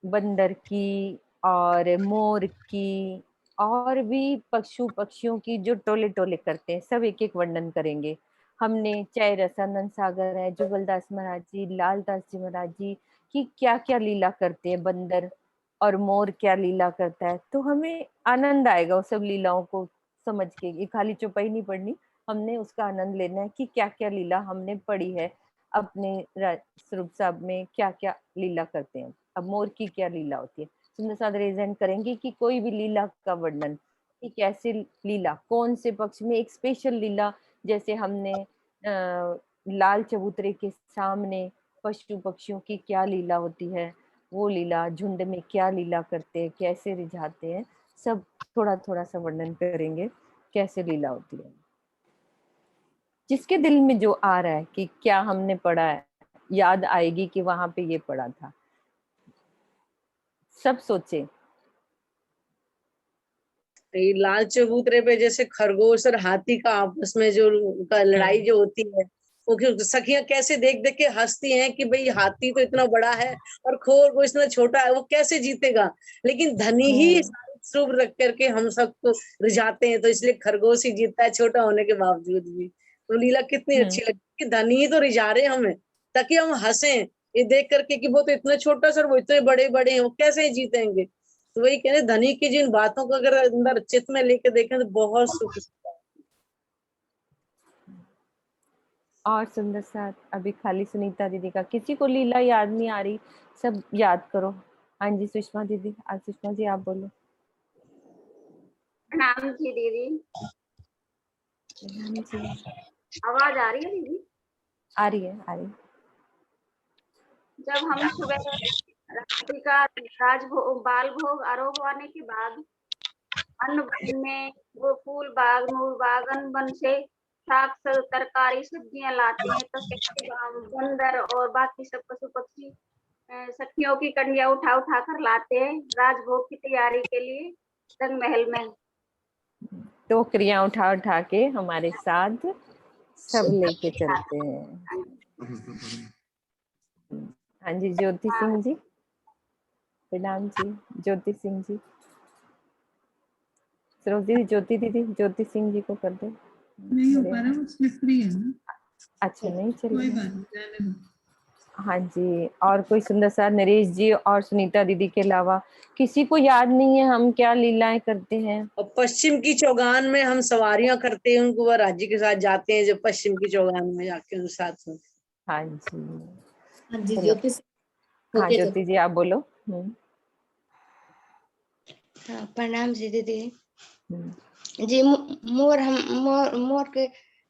बंदर की और मोर की और भी पक्षियों की जो टोले टोले करते हैं, सब एक एक वर्णन करेंगे। हमने चाहे रसानंद सागर है, जुगलदास महाराज जी, लालदास जी महाराज जी की क्या क्या लीला करते हैं, बंदर और मोर क्या लीला करता है, तो हमें आनंद आएगा उस सब लीलाओं को समझ के। ये खाली चौपाई नहीं पढ़नी, हमने उसका आनंद लेना है कि क्या क्या लीला हमने पढ़ी है अपने स्वरूप साहब में, क्या क्या लीला करते हैं। अब मोर की क्या लीला होती है, सुंदर साथ प्रेजेंट करेंगे कि कोई भी लीला का वर्णन कि कैसे लीला, कौन से पक्ष में एक स्पेशल लीला, जैसे हमने लाल चबूतरे के सामने पशु पक्षियों की क्या लीला होती है, वो लीला झुंड में क्या लीला करते हैं, कैसे रिझाते हैं, सब थोड़ा थोड़ा सा वर्णन करेंगे कैसे लीला होती है। जिसके दिल में जो आ रहा है कि क्या हमने पढ़ा है, याद आएगी कि वहां पे ये पढ़ा था, सब सोचे। ये लाल चबूतरे पे जैसे खरगोश और हाथी का आपस में जो उनका लड़ाई जो होती है, वो सखियां कैसे देख देख के हंसती हैं कि भाई हाथी तो इतना बड़ा है और खरगोश इतना छोटा है, वो कैसे जीतेगा। लेकिन धनी ही स्वरूप रख करके हम सबको रिझाते हैं, तो इसलिए खरगोश ही जीतता है छोटा होने के बावजूद भी। तो लीला कितनी अच्छी लगती है कि धनी ही तो रिझा रहे हैं हमें, ताकि हम हंसे ये देख करके कि वो तो इतना छोटा सर, वो इतने बड़े बड़े हैं, वो कैसे जीतेंगे। तो वही कहने धनी की जिन बातों को अगर अंदर चित्त में लेके देखें तो बहुत सुख। और सुंदर साथ अभी खाली सुनीता दीदी का, किसी को लीला याद नहीं आ रही, सब याद करो। हाँ जी सुषमा दीदी, आज सुषमा जी आप बोलो। प्रणाम जी दीदी। आवाज आ रही है दीदी? आ रही है, आ रही है। जब हम सुबह रात्रि का बाल भोग आरोप होने के बाद अन्न में वो फूल बाग नूर बागन बन से शाक तरकारी सब्जियां लाते हैं, तो बंदर और बाकी सब पशु पक्षी सखियों की कन्या उठा उठा कर लाते हैं राजभोग की तैयारी के लिए रंग महल में। टोकरियां उठा उठा के हमारे साथ सब लेके चलते हैं। हाँ जी, ज्योति सिंह जी, प्रणाम जी। ज्योति सिंह जी, सरोजी ज्योति दीदी, ज्योति सिंह जी को कर दो। नहीं हो पा रहा, वो स्लिपरी है ना। अच्छा, नहीं चल कोई रहा। बात नहीं, जाने दो। हाँ जी, और कोई सुंदर सा नरेश जी और सुनीता दीदी के अलावा किसी को याद नहीं है हम क्या लीलाएं करते हैं? और पश्चिम की चौगान में हम सवारियां करते हैं, उनको वह राज्य के साथ जाते हैं, जो पश्चिम की चौगान में जाके उनके साथ होते। हाँ जी, हाँ जी, चलो। ज्योति हाँ ज्योति जी, आप बोलो। हाँ, प्रणाम जी दीदी जी।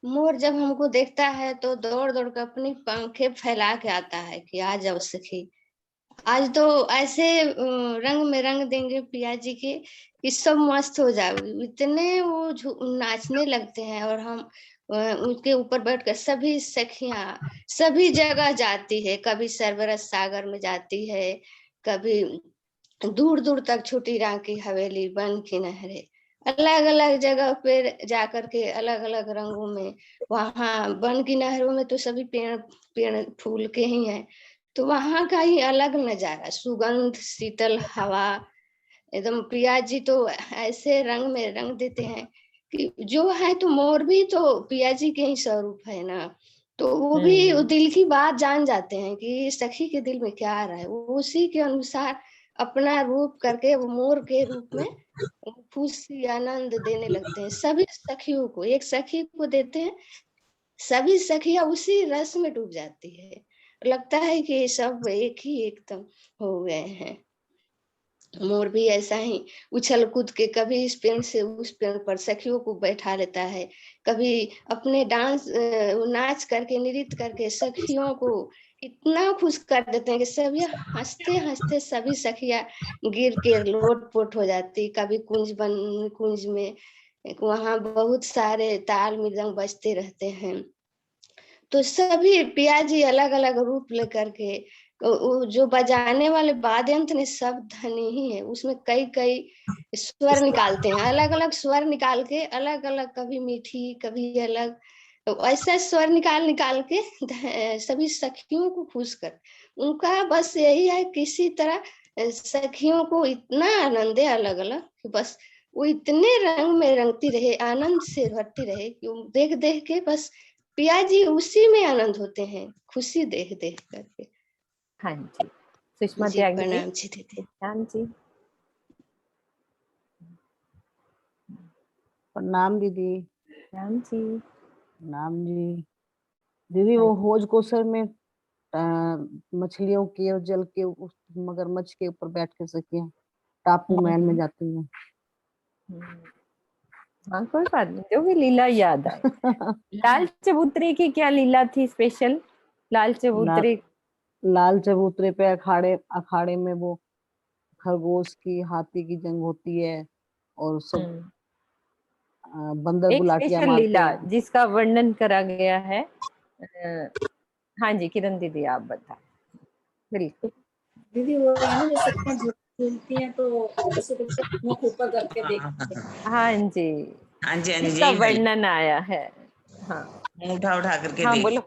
मोर जब हमको देखता है तो दौड़ दौड़ कर अपनी पंखे फैला के आता है कि आ जाओ सखी, आज तो ऐसे रंग में रंग देंगे पिया जी के कि सब मस्त हो जाओ। इतने वो नाचने लगते हैं, और हम उनके ऊपर बैठकर सभी सखियां सभी जगह जाती है, कभी सरबरस सागर में जाती है, कभी दूर दूर तक छोटी राम की हवेली, बन की नहरे, अलग अलग जगह पे जाकर के अलग अलग रंगों में। वहां बन की नहरों में तो सभी पेड़ पेड़ फूल के ही हैं, तो वहां का ही अलग नजारा, सुगंध, शीतल हवा, एकदम पिया जी तो ऐसे रंग में रंग देते हैं कि जो है तो मोर भी तो पिया जी के ही स्वरूप है ना, तो वो भी वो दिल की बात जान जाते हैं कि सखी के दिल में क्या आ रहा है, वो उसी के अनुसार अपना रूप करके वो मोर के रूप में खुशी आनंद देने लगते हैं सभी सखियों को। एक सखी को देते हैं, सभी सखियां उसी रस में डूब जाती है, लगता है कि सब एक ही एकदम हो गए हैं। मोर भी ऐसा ही उछल कूद के कभी इस पेड़ से उस पेड़ पर सखियों को बैठा लेता है, कभी अपने डांस नाच करके नृत्य करके सखियों को इतना खुश कर देते हैं कि सभी हंसते हंसते सभी सखियां गिर के लोटपोट हो जाती। कभी कुंज में वहां बहुत सारे ताल मृदंग बजते रहते हैं, तो सभी पिया जी अलग अलग रूप लेकर के जो बजाने वाले वाद्य यंत्र ने सब धनी ही है, उसमें कई कई स्वर निकालते हैं, अलग अलग स्वर निकाल के अलग अलग, कभी मीठी कभी अलग, तो ऐसा स्वर निकाल निकाल के सभी सखियों को खुश कर। उनका बस यही है, किसी तरह सखियों को इतना आनंद है अलग अलग कि बस वो इतने रंग में रंगती रहे, आनंद से भरती रहे कि देख देख के बस पिया जी उसी में आनंद होते हैं, खुशी देख देख करके। हाँ जी, सुषमा जी त्यागी प्रणाम जी दीदी। प्रणाम जी। प्रणाम दीदी। प्रणाम जी। प्रणाम जी। दीदी वो होज कोसर में मछलियों के और जल के उस मगरमच्छ के ऊपर बैठ के सखियां टापू महल में जाती हैं। हाँ कोई बात नहीं, जो भी लीला याद आए। लाल चबूतरे की क्या लीला थी स्पेशल? लाल चबूतरे लाल चबूतरे पे अखाड़े में वो खरगोश की हाथी की जंग होती है और सब बंदर एक गुलाटियां स्पेशल मारते लीला हैं। जिसका वर्णन करा गया है। हाँ जी किरण दीदी आप बताएं। बिल्कुल दीदी वो है ना, जैसे झूलती हैं तो ऐसे मुख ऊपर करके देखते हैं। हाँ जी, हाँ जी, इसका वर्णन आया है। हाँ उठा उठा करके हाँ देख। बोलो,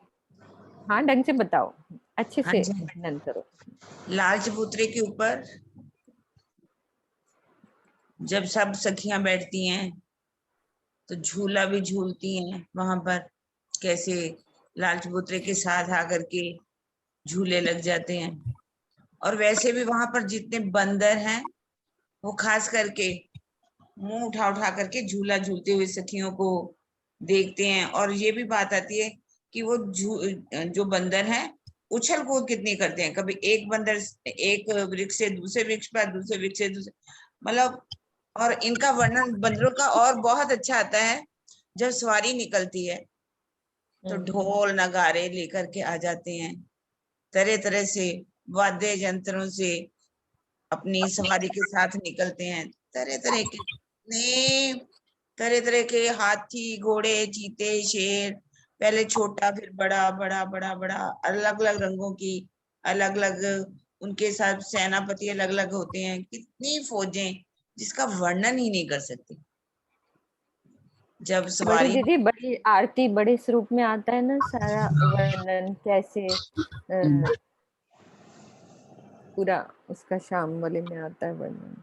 हाँ ढंग से बताओ, अच्छे हाँ से जी। वर्णन करो। लाल चबूतरे के ऊपर जब सब सखियां बैठती हैं तो झूला भी झूलती हैं वहां पर, कैसे लाल चबूतरे के साथ आकर के झूले लग जाते हैं। और वैसे भी वहां पर जितने बंदर हैं वो खास करके मुंह उठा उठा करके झूला झूलते हुए सखियों को देखते हैं। और ये भी बात आती है कि वो जो बंदर हैं उछल कूद कितनी करते हैं, कभी एक बंदर एक वृक्ष से दूसरे वृक्ष पर, दूसरे वृक्ष से दूसरे, मतलब। और इनका वर्णन बंदरों का और बहुत अच्छा आता है जब सवारी निकलती है तो ढोल नगारे लेकर के आ जाते हैं, तरह तरह से वाद्य यंत्रों से अपनी सवारी के साथ निकलते हैं, तरह तरह के तरह तरह के हाथी, घोड़े, चीते, शेर, पहले छोटा फिर बड़ा, बड़ा बड़ा बड़ा, अलग अलग रंगों की, अलग अलग उनके साथ सेनापति अलग अलग होते हैं, कितनी फौजें जिसका वर्णन ही नहीं कर सकते। जब बड़ी सवारी दीदी, बड़ी आरती बड़े स्वरूप में आता है ना सारा वर्णन, कैसे पूरा उसका शाम वाले में आता है वर्णन।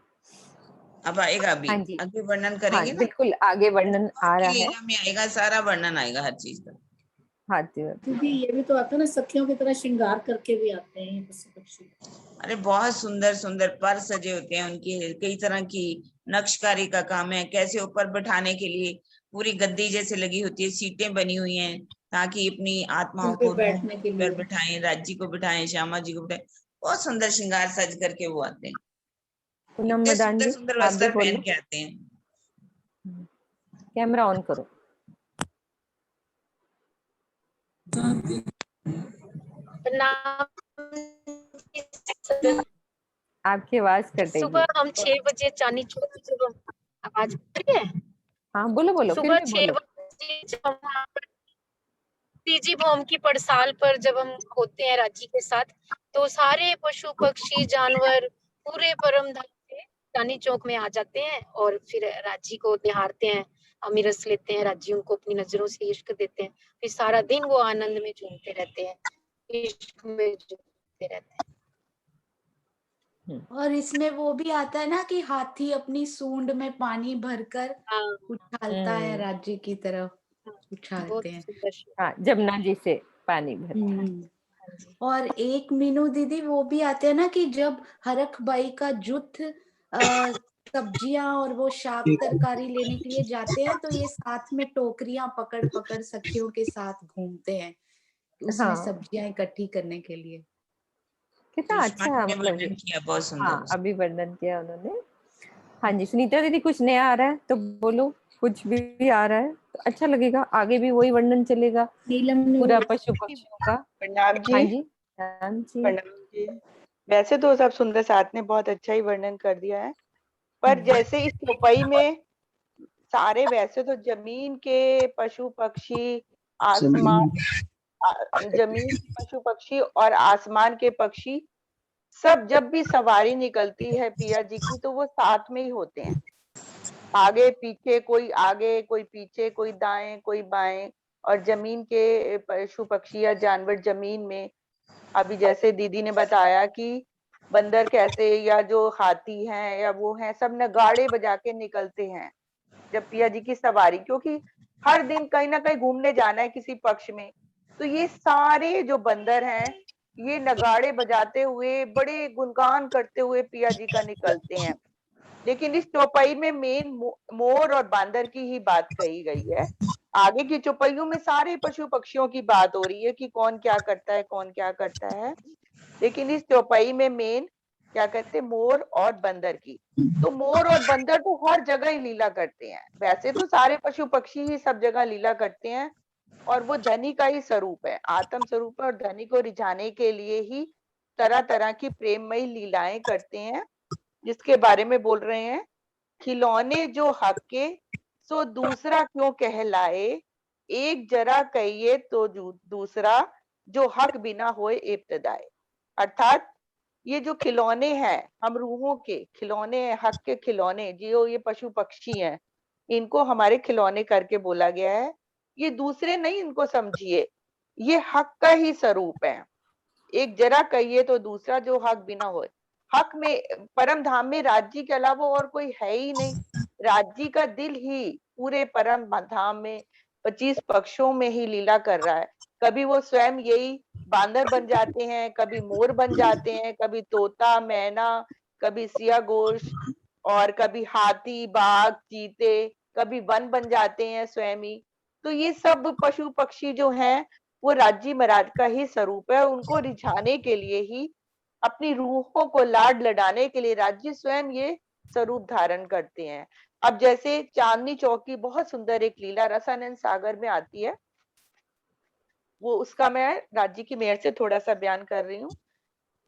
अब आएगा, अभी हाँ जी, आगे वर्णन हाँ करेंगे ना, बिल्कुल, आगे वर्णन आ रहा है। लीला में आएगा, सारा वर्णन आएगा हर चीज का। हाँ जी, दीदी ये भी तो आता है ना, सखियों की तरह श्रृंगार करके भी आते हैं ये पशु पक्षी। अरे बहुत सुंदर सुंदर पर सजे होते हैं उनकी, कई तरह की नक्शकारी का काम है, कैसे ऊपर बैठाने के लिए पूरी गद्दी जैसे लगी होती है, सीटें बनी हुई हैं ताकि अपनी आत्माओं उन पे को बैठने के लिए। पर बिठाएं, राज्य को बिठाएं, श्यामा जी को बिठाएं, बहुत सुंदर श्रृंगार सज करके वो आते हैं, पूनम इतने मदान सुंदर जी, सुंदर आप भी वस्त्र पहन बोलो, के आते हैं। कैमरा ऑन करो। आपकी आवाज कटेगी। सुबह हम 6 बजे चांदनी चौक पे जब आवाज है, हाँ बोलो बोलो, फिर सुबह भी 6 बोलो। बजे जब हम वहाँ पर तीजी भौम की पड़साल पर जब हम होते हैं राज्य के साथ, तो सारे पशु पक्षी जानवर पूरे परम धाम से चांदनी चौक में आ जाते हैं और फिर राज्य को निहारते हैं, अमीरस लेते हैं, राज्यों को अपनी नजरों से इश्क देते हैं, फिर सारा दिन वो आनंद में झूमते रहते हैं, इश्क में झूमते रहते हैं। और इसमें वो भी आता है ना कि हाथी अपनी सूंड में पानी भरकर उछालता है, राज्य की तरफ उछालते हैं। हाँ, जमुना जी से पानी भरता। और एक मीनू दीदी वो भी आते हैं ना कि जब हरख बाई का जुथ सब्जियां और वो शाक तरकारी लेने के लिए जाते हैं, तो ये साथ में टोकरियां पकड़ पकड़ सखियों के साथ घूमते हैं उसमें हाँ। सब्जियां इकट्ठी करने के लिए। कितना अच्छा मतलब, वर्णन किया, बहुत सुंदर। हाँ अभी वर्णन किया उन्होंने। हाँ जी, सुनीता दीदी कुछ नया आ रहा है तो बोलो, कुछ भी आ रहा है तो अच्छा लगेगा, आगे भी वही वर्णन चलेगा पूरा पशु पक्षियों का। प्रणाम जी। हाँ जी, प्रणाम जी। प्रणाम जी। वैसे तो सब सुंदर साथ ने बहुत अच्छा ही वर्णन कर दिया है, पर जैसे इस चौपाई में सारे, वैसे तो जमीन के पशु पक्षी, आसमान, जमीन के पशु पक्षी और आसमान के पक्षी सब जब भी सवारी निकलती है पिया जी की, तो वो साथ में ही होते हैं, आगे पीछे, कोई आगे कोई पीछे, कोई दाएं कोई बाएं। और जमीन के पशु पक्षी या जानवर जमीन में, अभी जैसे दीदी ने बताया कि बंदर कैसे, या जो हाथी हैं या वो हैं, सब नगाड़े बजा के निकलते हैं जब पिया जी की सवारी, क्योंकि हर दिन कहीं ना कहीं घूमने जाना है किसी पक्ष में, तो ये सारे जो बंदर हैं ये नगाड़े बजाते हुए, बड़े गुणगान करते हुए पिया जी का निकलते हैं। लेकिन इस चौपाई में मेन मोर और बांदर की ही बात कही गई है, आगे की चौपाइयों में सारे पशु पक्षियों की बात हो रही है कि कौन क्या करता है, कौन क्या करता है, लेकिन इस चौपाई में मेन क्या कहते हैं, मोर और बंदर की। तो मोर और बंदर तो हर जगह ही लीला करते हैं, वैसे तो सारे पशु पक्षी ही सब जगह लीला करते हैं, और वो धनी का ही स्वरूप है, आत्म स्वरूप है, और धनी को रिझाने के लिए ही तरह तरह की प्रेममयी लीलाएं करते हैं, जिसके बारे में बोल रहे हैं। खिलौने जो हक के सो दूसरा क्यों कहलाए, एक जरा कहिए तो दूसरा जो हक बिना होए इब्तदाए। अर्थात ये जो खिलौने हैं, हम रूहों के खिलौने हैं, हक के खिलौने, जो ये पशु पक्षी हैं, इनको हमारे खिलौने करके बोला गया है। ये दूसरे नहीं, इनको समझिए, ये हक का ही स्वरूप है। एक जरा कहिए तो दूसरा जो हक बिना होए, हक में, परम धाम में राज्य के अलावा और कोई है ही नहीं, राज्य का दिल ही पूरे परम धाम में 25 पक्षों में ही लीला कर रहा है। कभी वो स्वयं यही बांदर बन जाते हैं, कभी मोर बन जाते हैं, कभी तोता मैना, कभी सिया गोश, और कभी हाथी बाघ चीते, कभी वन बन जाते हैं स्वयं ही। तो ये सब पशु पक्षी जो हैं वो राज्य महाराज का ही स्वरूप है, उनको रिझाने के लिए ही, अपनी रूहों को लाड लडाने के लिए राज्य स्वयं ये स्वरूप धारण करते हैं। अब जैसे चांदनी चौक की बहुत सुंदर एक लीला रसानंद सागर में आती है, वो उसका मैं राज्य की मेयर से थोड़ा सा बयान कर रही हूँ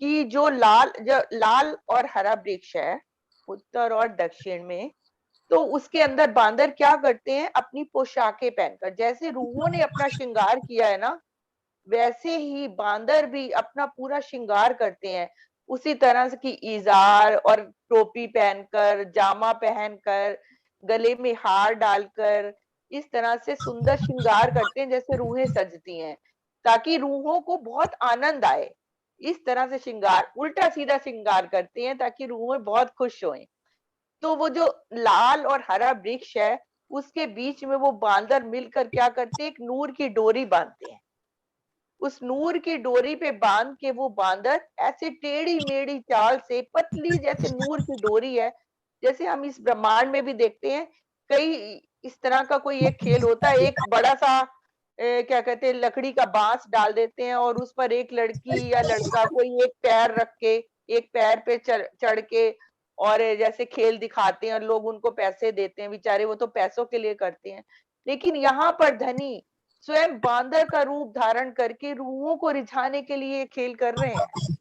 कि जो लाल और हरा वृक्ष है उत्तर और दक्षिण में, तो उसके अंदर बांदर क्या करते हैं, अपनी पोशाकें पहनकर, जैसे रूहों ने अपना श्रृंगार किया है ना, वैसे ही बांदर भी अपना पूरा श्रृंगार करते हैं, उसी तरह से की इजार और टोपी पहनकर, जामा पहनकर, गले में हार डालकर, इस तरह से सुंदर श्रृंगार करते हैं जैसे रूहें सजती हैं, ताकि रूहों को बहुत आनंद आए। इस तरह से श्रृंगार, उल्टा सीधा श्रृंगार करते हैं ताकि रूहें बहुत खुश होएं। तो वो जो लाल और हरा वृक्ष है, उसके बीच में वो बांदर मिलकर क्या करते हैं, एक नूर की डोरी बांधते हैं। उस नूर की डोरी पे बांध के वो बांदर ऐसे टेढ़ी मेढ़ी चाल से, पतली जैसे नूर की डोरी है, जैसे हम इस ब्रह्मांड में भी देखते हैं कई इस तरह का कोई एक खेल होता है, एक बड़ा सा क्या कहते हैं, लकड़ी का बांस डाल देते हैं और उस पर एक लड़की या लड़का कोई एक पैर रख के, एक पैर पे चढ़ के, और जैसे खेल दिखाते हैं और लोग उनको पैसे देते हैं, बेचारे वो तो पैसों के लिए करते हैं। लेकिन यहाँ पर धनी स्वयं बांदर का रूप धारण करके रूहों को रिझाने के लिए खेल कर रहे हैं,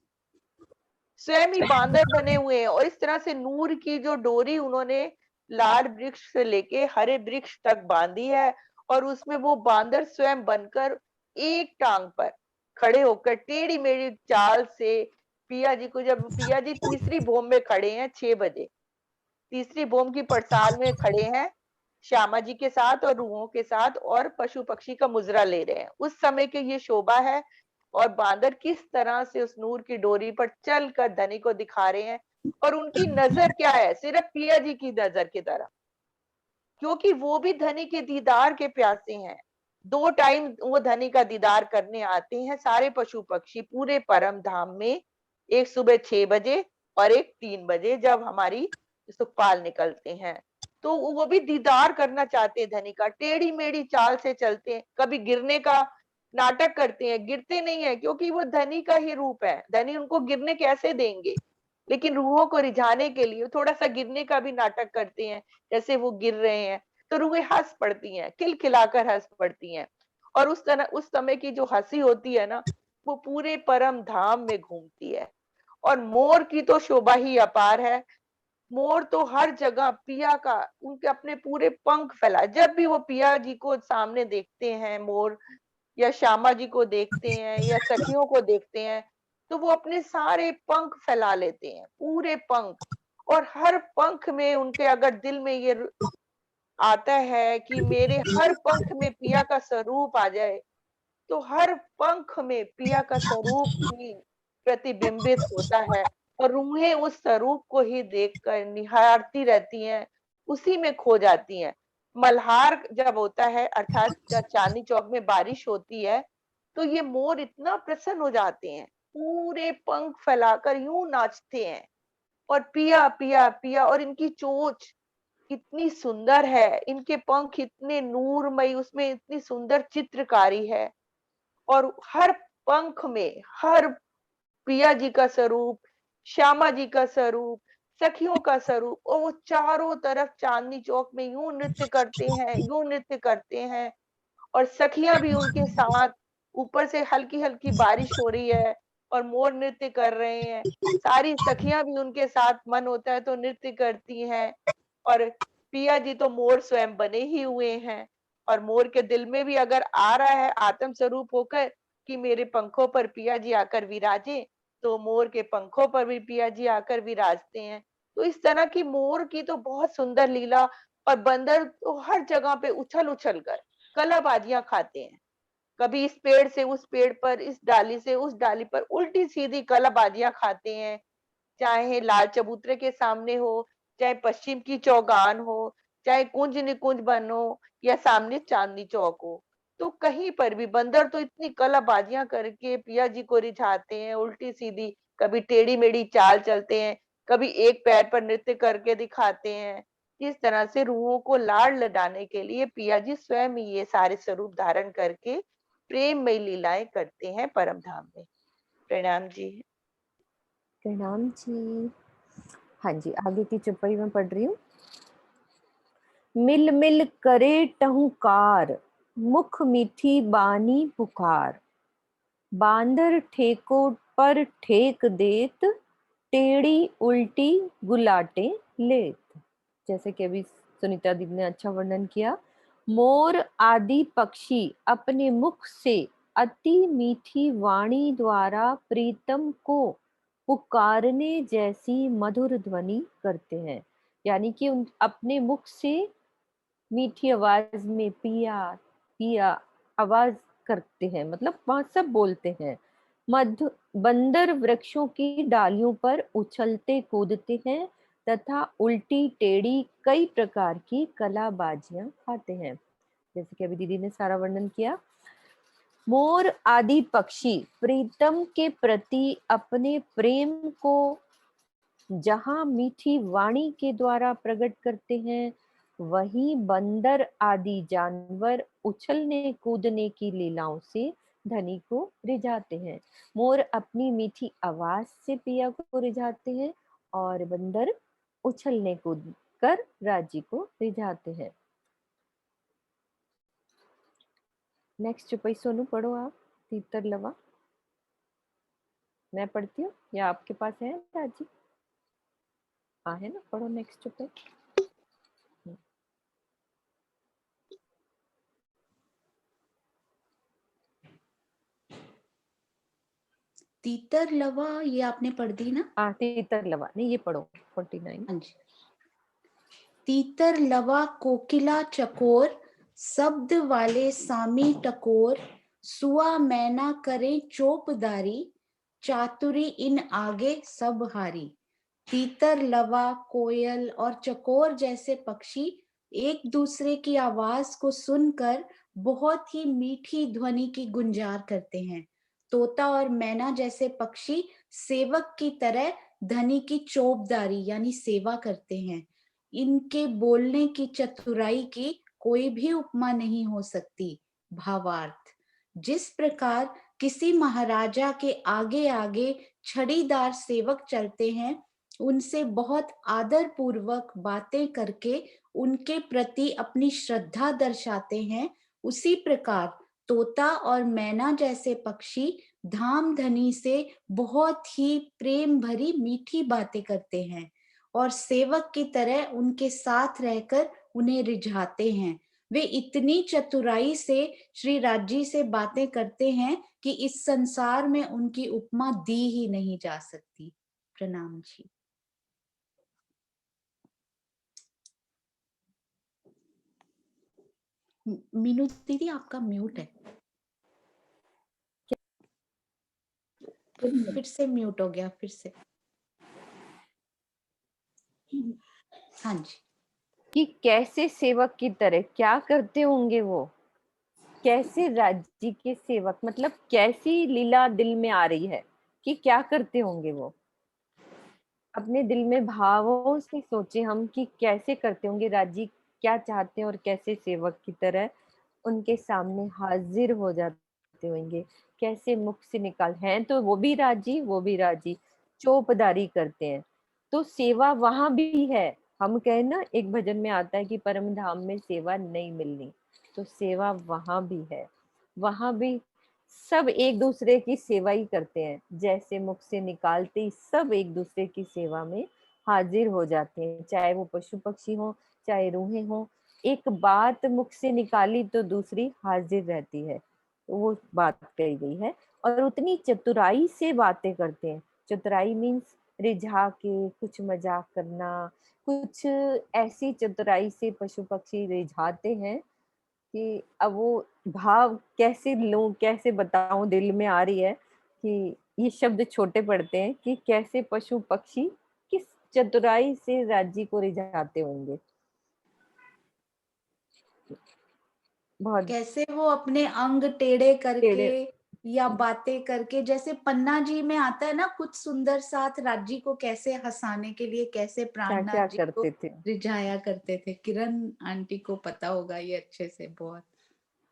स्वयं ही बांदर बने हुए हैं। और इस तरह से नूर की जो डोरी उन्होंने लाल वृक्ष से लेके हरे वृक्ष तक बांधी है, और उसमें वो बांदर स्वयं बनकर एक टांग पर खड़े होकर टेढ़ी मेढ़ी चाल से पिया जी को, जब पिया जी तीसरी भोम में खड़े हैं 6 बजे, तीसरी भोम की पड़साल में खड़े हैं श्यामा जी के साथ और रूहों के साथ, और पशु पक्षी का मुजरा ले रहे हैं, उस समय की ये शोभा है। और बांदर किस तरह से उस नूर की डोरी पर चलकर धनी को दिखा रहे हैं, और उनकी नजर क्या है, सिर्फ पिया जी की नजर की तरह, क्योंकि वो भी धनी के दीदार के प्यासे हैं। 2 टाइम वो धनी का दीदार करने आते हैं सारे पशु पक्षी पूरे परम धाम में, एक सुबह 6 बजे और एक 3 बजे जब हमारी सुखपाल निकलते हैं, तो वो भी दीदार करना चाहते हैं धनी का। टेढ़ी मेढ़ी चाल से चलते हैं, कभी गिरने का नाटक करते हैं, गिरते नहीं है क्योंकि वो धनी का ही रूप है, धनी उनको गिरने कैसे देंगे, लेकिन रूहों को रिझाने के लिए थोड़ा सा गिरने का भी नाटक करते हैं, जैसे वो गिर रहे हैं तो रूहें हंस पड़ती हैं, खिलखिलाकर हंस पड़ती हैं। और उस समय की जो हंसी होती है ना, वो पूरे परम धाम में घूमती है। और मोर की तो शोभा ही अपार है, मोर तो हर जगह पिया का, उनके अपने पूरे पंख फैलाए, जब भी वो पिया जी को सामने देखते हैं मोर, या श्यामा जी को देखते हैं या सखियों को देखते हैं, तो वो अपने सारे पंख फैला लेते हैं, पूरे पंख। और हर पंख में उनके अगर दिल में ये आता है कि मेरे हर पंख में पिया का स्वरूप आ जाए, तो हर पंख में पिया का स्वरूप ही प्रतिबिंबित होता है, और रूहें उस स्वरूप को ही देखकर निहारती रहती हैं, उसी में खो जाती हैं। मल्हार जब होता है, अर्थात जब चांदनी चौक में बारिश होती है, तो ये मोर इतना प्रसन्न हो जाते हैं, पूरे पंख फैलाकर यूं नाचते हैं, और पिया पिया पिया। और इनकी चोंच इतनी सुंदर है, इनके पंख इतने नूरमयी, उसमें इतनी सुंदर चित्रकारी है, और हर पंख में हर पिया जी का स्वरूप, श्यामा जी का स्वरूप, सखियों का स्वरूप, और वो चारों तरफ चांदनी चौक में यूं नृत्य करते हैं, यूं नृत्य करते हैं। और सखियां भी उनके साथ, ऊपर से हल्की हल्की बारिश हो रही है और मोर नृत्य कर रहे हैं, सारी सखियां भी उनके साथ मन होता है तो नृत्य करती हैं। और पिया जी तो मोर स्वयं बने ही हुए हैं, और मोर के दिल में भी अगर आ रहा है आत्म स्वरूप होकर कि मेरे पंखों पर पिया जी आकर विराजे, तो मोर के पंखों पर भी पिया जी आकर विराजते हैं। तो इस तरह की मोर की तो बहुत सुंदर लीला। और बंदर तो हर जगह पे उछल उछल कर कलाबाजियां खाते हैं, कभी इस पेड़ से उस पेड़ पर, इस डाली से उस डाली पर उल्टी सीधी कलाबाजियां खाते हैं, चाहे लाल चबूतरे के सामने हो, चाहे पश्चिम की चौगान हो, चाहे कुंज निकुंज वन हो, या सामने चांदनी चौक हो। तो कहीं पर भी बंदर तो इतनी कलाबाजियां करके पिया जी को रिझाते हैं, उल्टी सीधी, कभी टेढ़ी मेढ़ी चाल चलते हैं, कभी एक पैर पर नृत्य करके दिखाते हैं। इस तरह से रूहों को लाड़ लडाने के लिए पिया जी स्वयं ही ये सारे स्वरूप धारण करके प्रेममयी लीलाएं करते हैं परम धाम में। प्रणाम जी। प्रणाम जी। हाँ जी, आगे की चौपाई में पढ़ रही हूँ। मिल मिल करे टहुकार, मुख मीठी बानी पुकार, बांदर ठेको पर ठेक देत, टेढ़ी उल्टी गुलाटे लेत। जैसे कि अभी सुनीता दीदी ने अच्छा वर्णन किया। मोर आदि पक्षी अपने मुख से अति मीठी वाणी द्वारा प्रीतम को पुकारने जैसी मधुर ध्वनि करते हैं, यानी कि उन अपने मुख से मीठी आवाज में पिया पिया आवाज करते हैं, मतलब वहां सब बोलते हैं। मधु बंदर वृक्षों की डालियों पर उछलते कूदते हैं तथा उल्टी टेढ़ी कई प्रकार की कलाबाजियां खाते हैं, जैसे कि अभी दीदी ने सारा वर्णन किया। मोर आदि पक्षी प्रीतम के प्रति अपने प्रेम को जहां मीठी वाणी के द्वारा प्रकट करते हैं, वहीं बंदर आदि जानवर उछलने कूदने की लीलाओं से धनी को रिझाते हैं। मोर अपनी मीठी आवाज से पिया को रिझाते हैं और बंदर उछलने कूद कर राजी को रिझाते हैं। नेक्स्ट चुपई सोनू पढ़ो आप, तीतर लवा। मैं पढ़ती हूँ या आपके पास है राजी? हाँ है ना, पढ़ो नेक्स्ट चुपई। तीतर लवा ये आपने पढ़ दी ना? हाँ तीतर लवा, नहीं ये पढ़ो 49। हाँ जी। तीतर लवा कोकिला चकोर, शब्द वाले सामी टकोर, सुआ मैना करे चोपदारी, चातुरी इन आगे सब हारी। तीतर लवा कोयल और चकोर जैसे पक्षी एक दूसरे की आवाज को सुनकर बहुत ही मीठी ध्वनि की गुंजार करते हैं। तोता और मैना जैसे पक्षी सेवक की तरह धनी की चौबदारी यानी सेवा करते हैं। इनके बोलने की चतुराई की कोई भी उपमा नहीं हो सकती। भावार्थ, जिस प्रकार किसी महाराजा के आगे आगे छड़ीदार सेवक चलते हैं, उनसे बहुत आदर पूर्वक बातें करके उनके प्रति अपनी श्रद्धा दर्शाते हैं, उसी प्रकार तोता और मैना जैसे पक्षी धाम धनी से बहुत ही प्रेम भरी मीठी बातें करते हैं और सेवक की तरह उनके साथ रहकर उन्हें रिझाते हैं। वे इतनी चतुराई से श्री राजी से बातें करते हैं कि इस संसार में उनकी उपमा दी ही नहीं जा सकती। प्रणाम जी। मीनू दीदी आपका म्यूट है, फिर से म्यूट हो गया, फिर से। हाँ जी। कि कैसे सेवक की तरह क्या करते होंगे वो, कैसे राज्य के सेवक, मतलब कैसी लीला दिल में आ रही है कि क्या करते होंगे वो। अपने दिल में भावों से सोचे हम कि कैसे करते होंगे, राज्य क्या चाहते हैं और कैसे सेवक की तरह उनके सामने हाजिर हो जाते होंगे, कैसे मुख से निकाल हैं तो वो भी राजी चौपदारी करते हैं। तो सेवा वहां भी है। हम कहे ना, एक भजन में आता है कि परम धाम में सेवा नहीं मिलनी, तो सेवा वहां भी है। वहां भी सब एक दूसरे की सेवा ही करते हैं, जैसे मुख से निकालते ही सब एक दूसरे की सेवा में हाजिर हो जाते हैं, चाहे वो पशु पक्षी हो चाहे रूहें हो। एक बात मुख से निकाली तो दूसरी हाजिर रहती है, तो वो बात कही गई है। और उतनी चतुराई से बातें करते हैं। चतुराई मीन्स रिझा के कुछ मजाक करना, कुछ ऐसी चतुराई से पशु पक्षी रिझाते हैं कि अब वो भाव कैसे लूं, कैसे बताऊं, दिल में आ रही है कि ये शब्द छोटे पड़ते हैं कि कैसे पशु पक्षी किस चतुराई से राज्य को रिझाते होंगे। बहुत कैसे वो अपने अंग टेढ़े करके टेढ़े या बातें करके, जैसे पन्ना जी में आता है ना, कुछ सुंदर साथ राज्य को कैसे हंसाने के लिए कैसे क्या प्राणनाथ क्या जी को करते थे। रिझाया करते थे। किरण आंटी को पता होगा ये अच्छे से बहुत।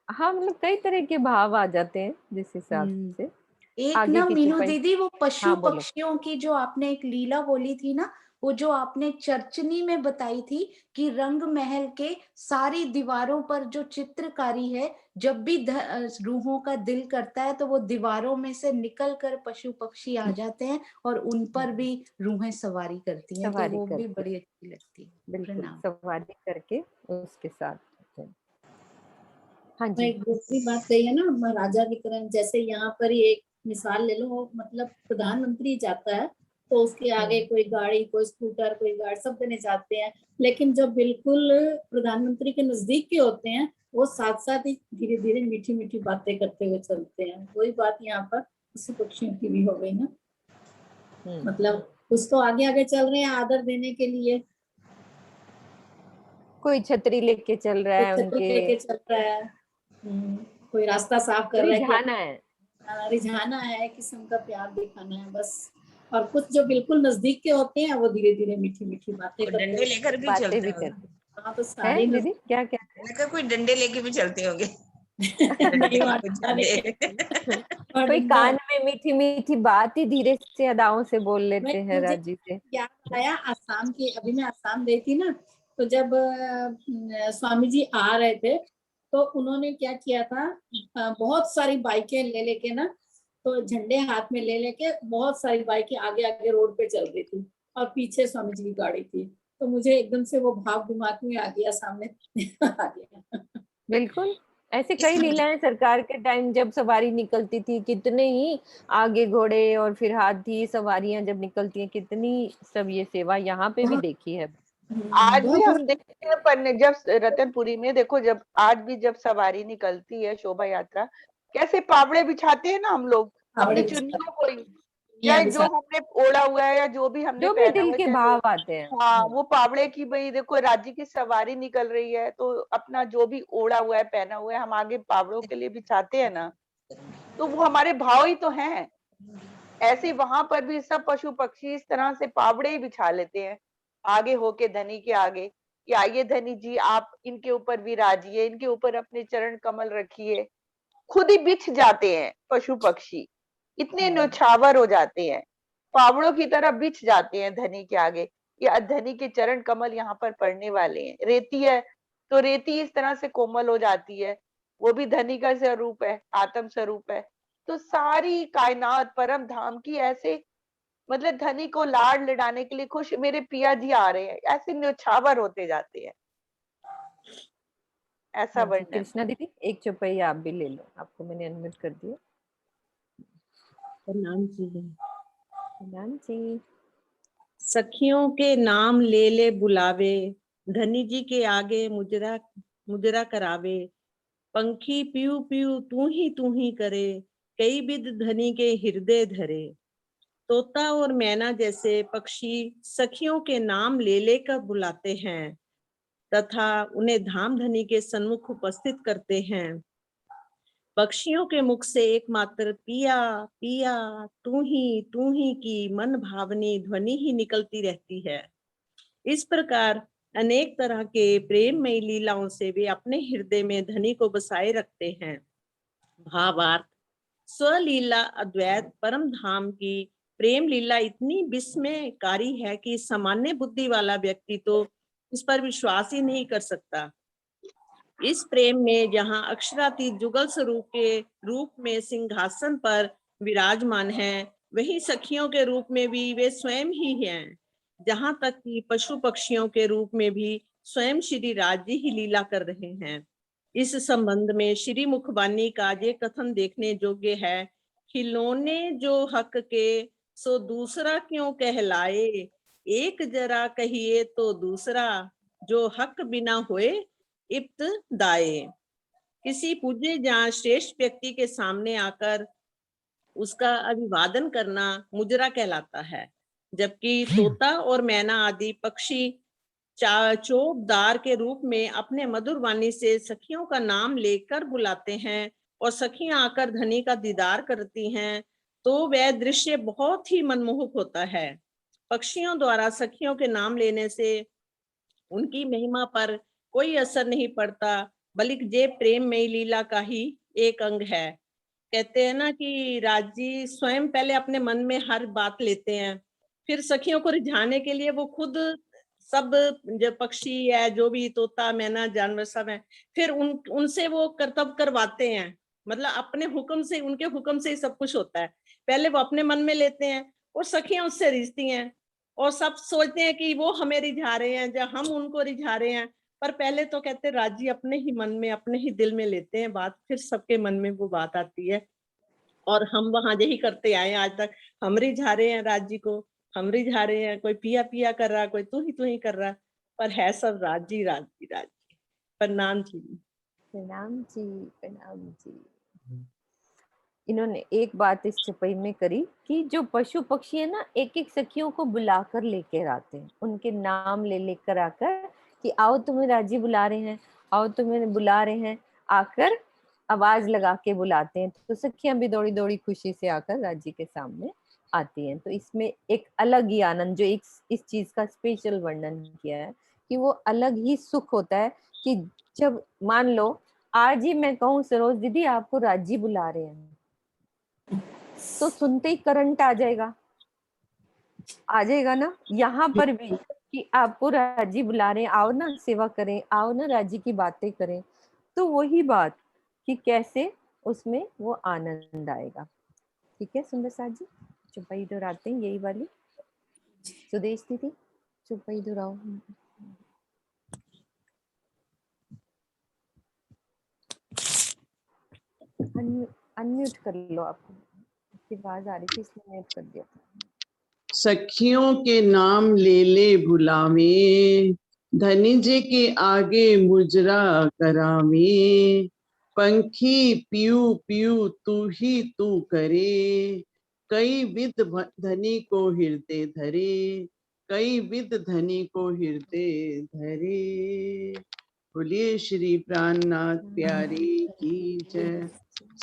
हाँ, मतलब कई तरह के भाव आ जाते हैं जिस हिसाब से। एक आगे ना की मीनू चुपाई। दीदी वो पशु हाँ बोलो। पक्षियों की जो आपने एक लीला बोली थी ना, वो जो आपने चर्चनी में बताई थी कि रंग महल के सारी दीवारों पर जो चित्रकारी है, जब भी रूहों का दिल करता है तो वो दीवारों में से निकल कर पशु पक्षी आ जाते हैं और उन पर भी रूहें सवारी करती हैं, तो सवारी वो भी करती बड़ी अच्छी लगती है। बिल्कुल प्रणाम। सवारी करके उसके साथ होते हैं। हाँ मैं जी एक दूसरी बात कही है ना महाराजा विक्रम, जैसे यहाँ पर ही एक मिसाल ले लो, मतलब प्रधानमंत्री जाता है तो उसके आगे कोई गाड़ी, कोई स्कूटर, कोई गाड़ी सब देने जाते हैं, लेकिन जब बिल्कुल प्रधानमंत्री के नजदीक के होते हैं वो साथ साथ ही धीरे धीरे मीठी मीठी बातें करते हुए चलते हैं। वही बात यहाँ पर पशु पक्षियों की भी हो गई ना, मतलब कुछ तो आगे आगे चल रहे हैं आदर देने के लिए, कोई छतरी लेके चल रहा है कोई छतरी उनके, लेके चल रहा है, कोई रास्ता साफ कर रहा है कि रिझाना है, रिझाना है, किस्म का प्यार दिखाना है बस। और कुछ जो बिल्कुल नजदीक के होते हैं वो धीरे धीरे मीठी मीठी बातें करते डंडे लेकर भी बातें चलते भी होंगे। करते हाँ तो हैं सारे दीदी, क्या क्या मैंने कहा कोई डंडे लेके भी चलते होंगे। नहीं, वहाँ डंडा लेके और कोई डंडा कान में मीठी मीठी बात ही धीरे से अदाओं से बोल लेते हैं मुझे राजी से। याद आया आसाम की, अभी मैं आसाम गई थी ना, तो जब स्वामी जी आ रहे थे तो उन्होंने क्या किया था, बहुत सारी बाइकें ले लेके ना, तो झंडे हाथ में ले लेके बहुत सारी बाइकें आगे आगे रोड पे चल रही थी और पीछे स्वामी जी की गाड़ी थी, तो मुझे एकदम से वो भाव दिमाग में आ गया, सामने आ गया। बिल्कुल ऐसे कई लीलाएं सरकार के टाइम जब सवारी निकलती थी, कितने ही आगे घोड़े और फिर हाथी सवारियां जब निकलती हैं, कितनी सब ये सेवा यहाँ पे भी देखी है। आज भी हम देखते हैं पन्ने, जब रतनपुरी में देखो, जब आज भी जब सवारी निकलती है शोभा यात्रा, कैसे पावड़े बिछाते हैं ना हम लोग अपनी चुन्नियों को, चाहे जो हमने ओढ़ा हुआ है या जो भी हमने जो भी पहना दिल हुआ है, के चाहे भाव आते हैं। हाँ वो पावड़े की, भाई देखो राज्य की सवारी निकल रही है तो अपना जो भी ओढ़ा हुआ है पहना हुआ है हम आगे पावड़ों के लिए बिछाते हैं ना, तो वो हमारे भाव ही तो हैं। ऐसे वहां पर भी सब पशु पक्षी इस तरह से पावड़े ही बिछा लेते हैं आगे होके धनी के आगे, कि आइए धनी जी आप इनके ऊपर विराजिए, इनके ऊपर अपने चरण कमल रखिए। खुद ही बिछ जाते हैं पशु पक्षी, इतने न्यौछावर हो जाते हैं, पावड़ों की तरह बिछ जाते हैं धनी के आगे। या धनी के चरण कमल यहाँ पर पड़ने वाले हैं। रेती है तो रेती इस तरह से कोमल हो जाती है, वो भी धनी का स्वरूप है, आत्म स्वरूप है। तो सारी कायनात परम धाम की ऐसे, मतलब धनी को लाड लड़ाने के लिए खुश मेरे पिया जी आ रहे हैं, ऐसे न्यौछावर होते जाते हैं। ऐसा वर्णन। कृष्णा दीदी एक चौपाई आप भी ले लो, आपको मैंने अनम्यूट कर दिया। प्रणाम जी। प्रणाम जी। सखियों के नाम ले ले बुलावे, धनी जी के आगे मुजरा मुजरा करावे, पंखी पीऊ पीऊ तू ही करे, कई विध धनी के हृदय धरे। तोता और मैना जैसे पक्षी सखियों के नाम ले लेकर बुलाते हैं तथा उन्हें धाम धनी के सन्मुख उपस्थित करते हैं। पक्षियों के मुख से एकमात्र पिया पिया तू ही की मन भावनी ध्वनि ही निकलती रहती है। इस प्रकार अनेक तरह के प्रेममयी लीलाओं से वे अपने हृदय में धनी को बसाए रखते हैं। भावार्थ, स्वलीला अद्वैत परम धाम की प्रेम लीला इतनी विस्मयकारी है कि सामान्य बुद्धि वाला व्यक्ति तो इस पर विश्वास ही नहीं कर सकता। इस प्रेम में जहाँ अक्षरातीत जुगल स्वरूप के रूप में सिंहासन पर विराजमान है, वही सखियों के रूप में भी वे स्वयं ही हैं। जहाँ तक कि पशु पक्षियों के रूप में भी स्वयं श्री राज जी ही लीला कर रहे हैं। इस संबंध में श्री मुखबानी का ये कथन देखने योग्य है, खिलौने जो हक के सो दूसरा क्यों कहलाए, एक जरा कहिए तो दूसरा जो हक बिना होए इब्तदाए। किसी पूज्य या श्रेष्ठ व्यक्ति के सामने आकर उसका अभिवादन करना मुजरा कहलाता है, जबकि तोता और मैना आदि पक्षी चोबदार के रूप में अपने मधुर वाणी से सखियों का नाम लेकर बुलाते हैं और सखियां आकर धनी का दीदार करती हैं, तो वह दृश्य बहुत ही मनमोहक होता है। पक्षियों द्वारा सखियों के नाम लेने से उनकी महिमा पर कोई असर नहीं पड़ता, बल्कि ये प्रेममयी लीला का ही एक अंग है। कहते हैं ना कि राज जी स्वयं पहले अपने मन में हर बात लेते हैं, फिर सखियों को रिझाने के लिए वो खुद सब जो पक्षी है, जो भी तोता मैना जानवर सब है, फिर उनसे वो कर्तव्य करवाते हैं। मतलब अपने हुक्म से, उनके हुक्म से ही सब कुछ होता है। पहले वो अपने मन में लेते हैं और सखियां उससे रिझती हैं, और सब सोचते हैं कि वो हमें रिझा रहे हैं या हम उनको रिझा रहे हैं। पर पहले तो कहते राजी अपने ही मन में, अपने ही दिल में लेते हैं बात, फिर सबके मन में वो बात आती है। और हम वहां यही करते आए आज तक। हम रिझा रहे हैं राजी को, हम रिझा रहे हैं, कोई पिया पिया कर रहा, कोई तू ही कर रहा, पर है सब राजी राजी राजी। प्रणाम जी। प्रणाम जी, प्रणाम जी। इन्होंने एक बात इस चौपाई में करी कि जो पशु पक्षी है ना, एक एक सखियों को बुलाकर लेकर आते हैं, उनके नाम ले लेकर आकर कि आओ तुम्हें राजी बुला रहे हैं, आओ तुम्हें बुला रहे हैं, आकर आवाज लगा के बुलाते हैं। तो सखियां भी दौड़ी दौड़ी खुशी से आकर राजी के सामने आती हैं। तो इसमें एक अलग ही आनंद, जो एक इस चीज का स्पेशल वर्णन किया है कि वो अलग ही सुख होता है कि जब मान लो आज ही मैं कहूँ सरोज दीदी आपको राजी बुला रहे हैं, तो सुनते ही करंट आ जाएगा ना। यहाँ पर भी कि आपको राजी बुला रहे हैं, आओ ना सेवा करें, आओ ना राजी की बातें करें। तो वही बात कि कैसे उसमें वो आनंद आएगा। ठीक है सुंदर साथ जी, चौपाई दोहराते हैं यही वाली। सुदेश दीदी चौपाई दोहराओ। अनम्यूट कर लो, आपकी आवाज आ रही थी इसलिए म्यूट कर दिया था। सखियों के नाम ले ले बुलावे, धनिजे के आगे मुजरा करावे, पंखी पियू पियू तू ही तू करे, कई विध धनी को हृदय धरे, कई विध धनी को हृदय धरे। बोलिए श्री प्राणनाथ प्यारी की जय,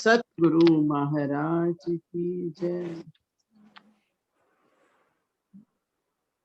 सतगुरु महाराज की जय।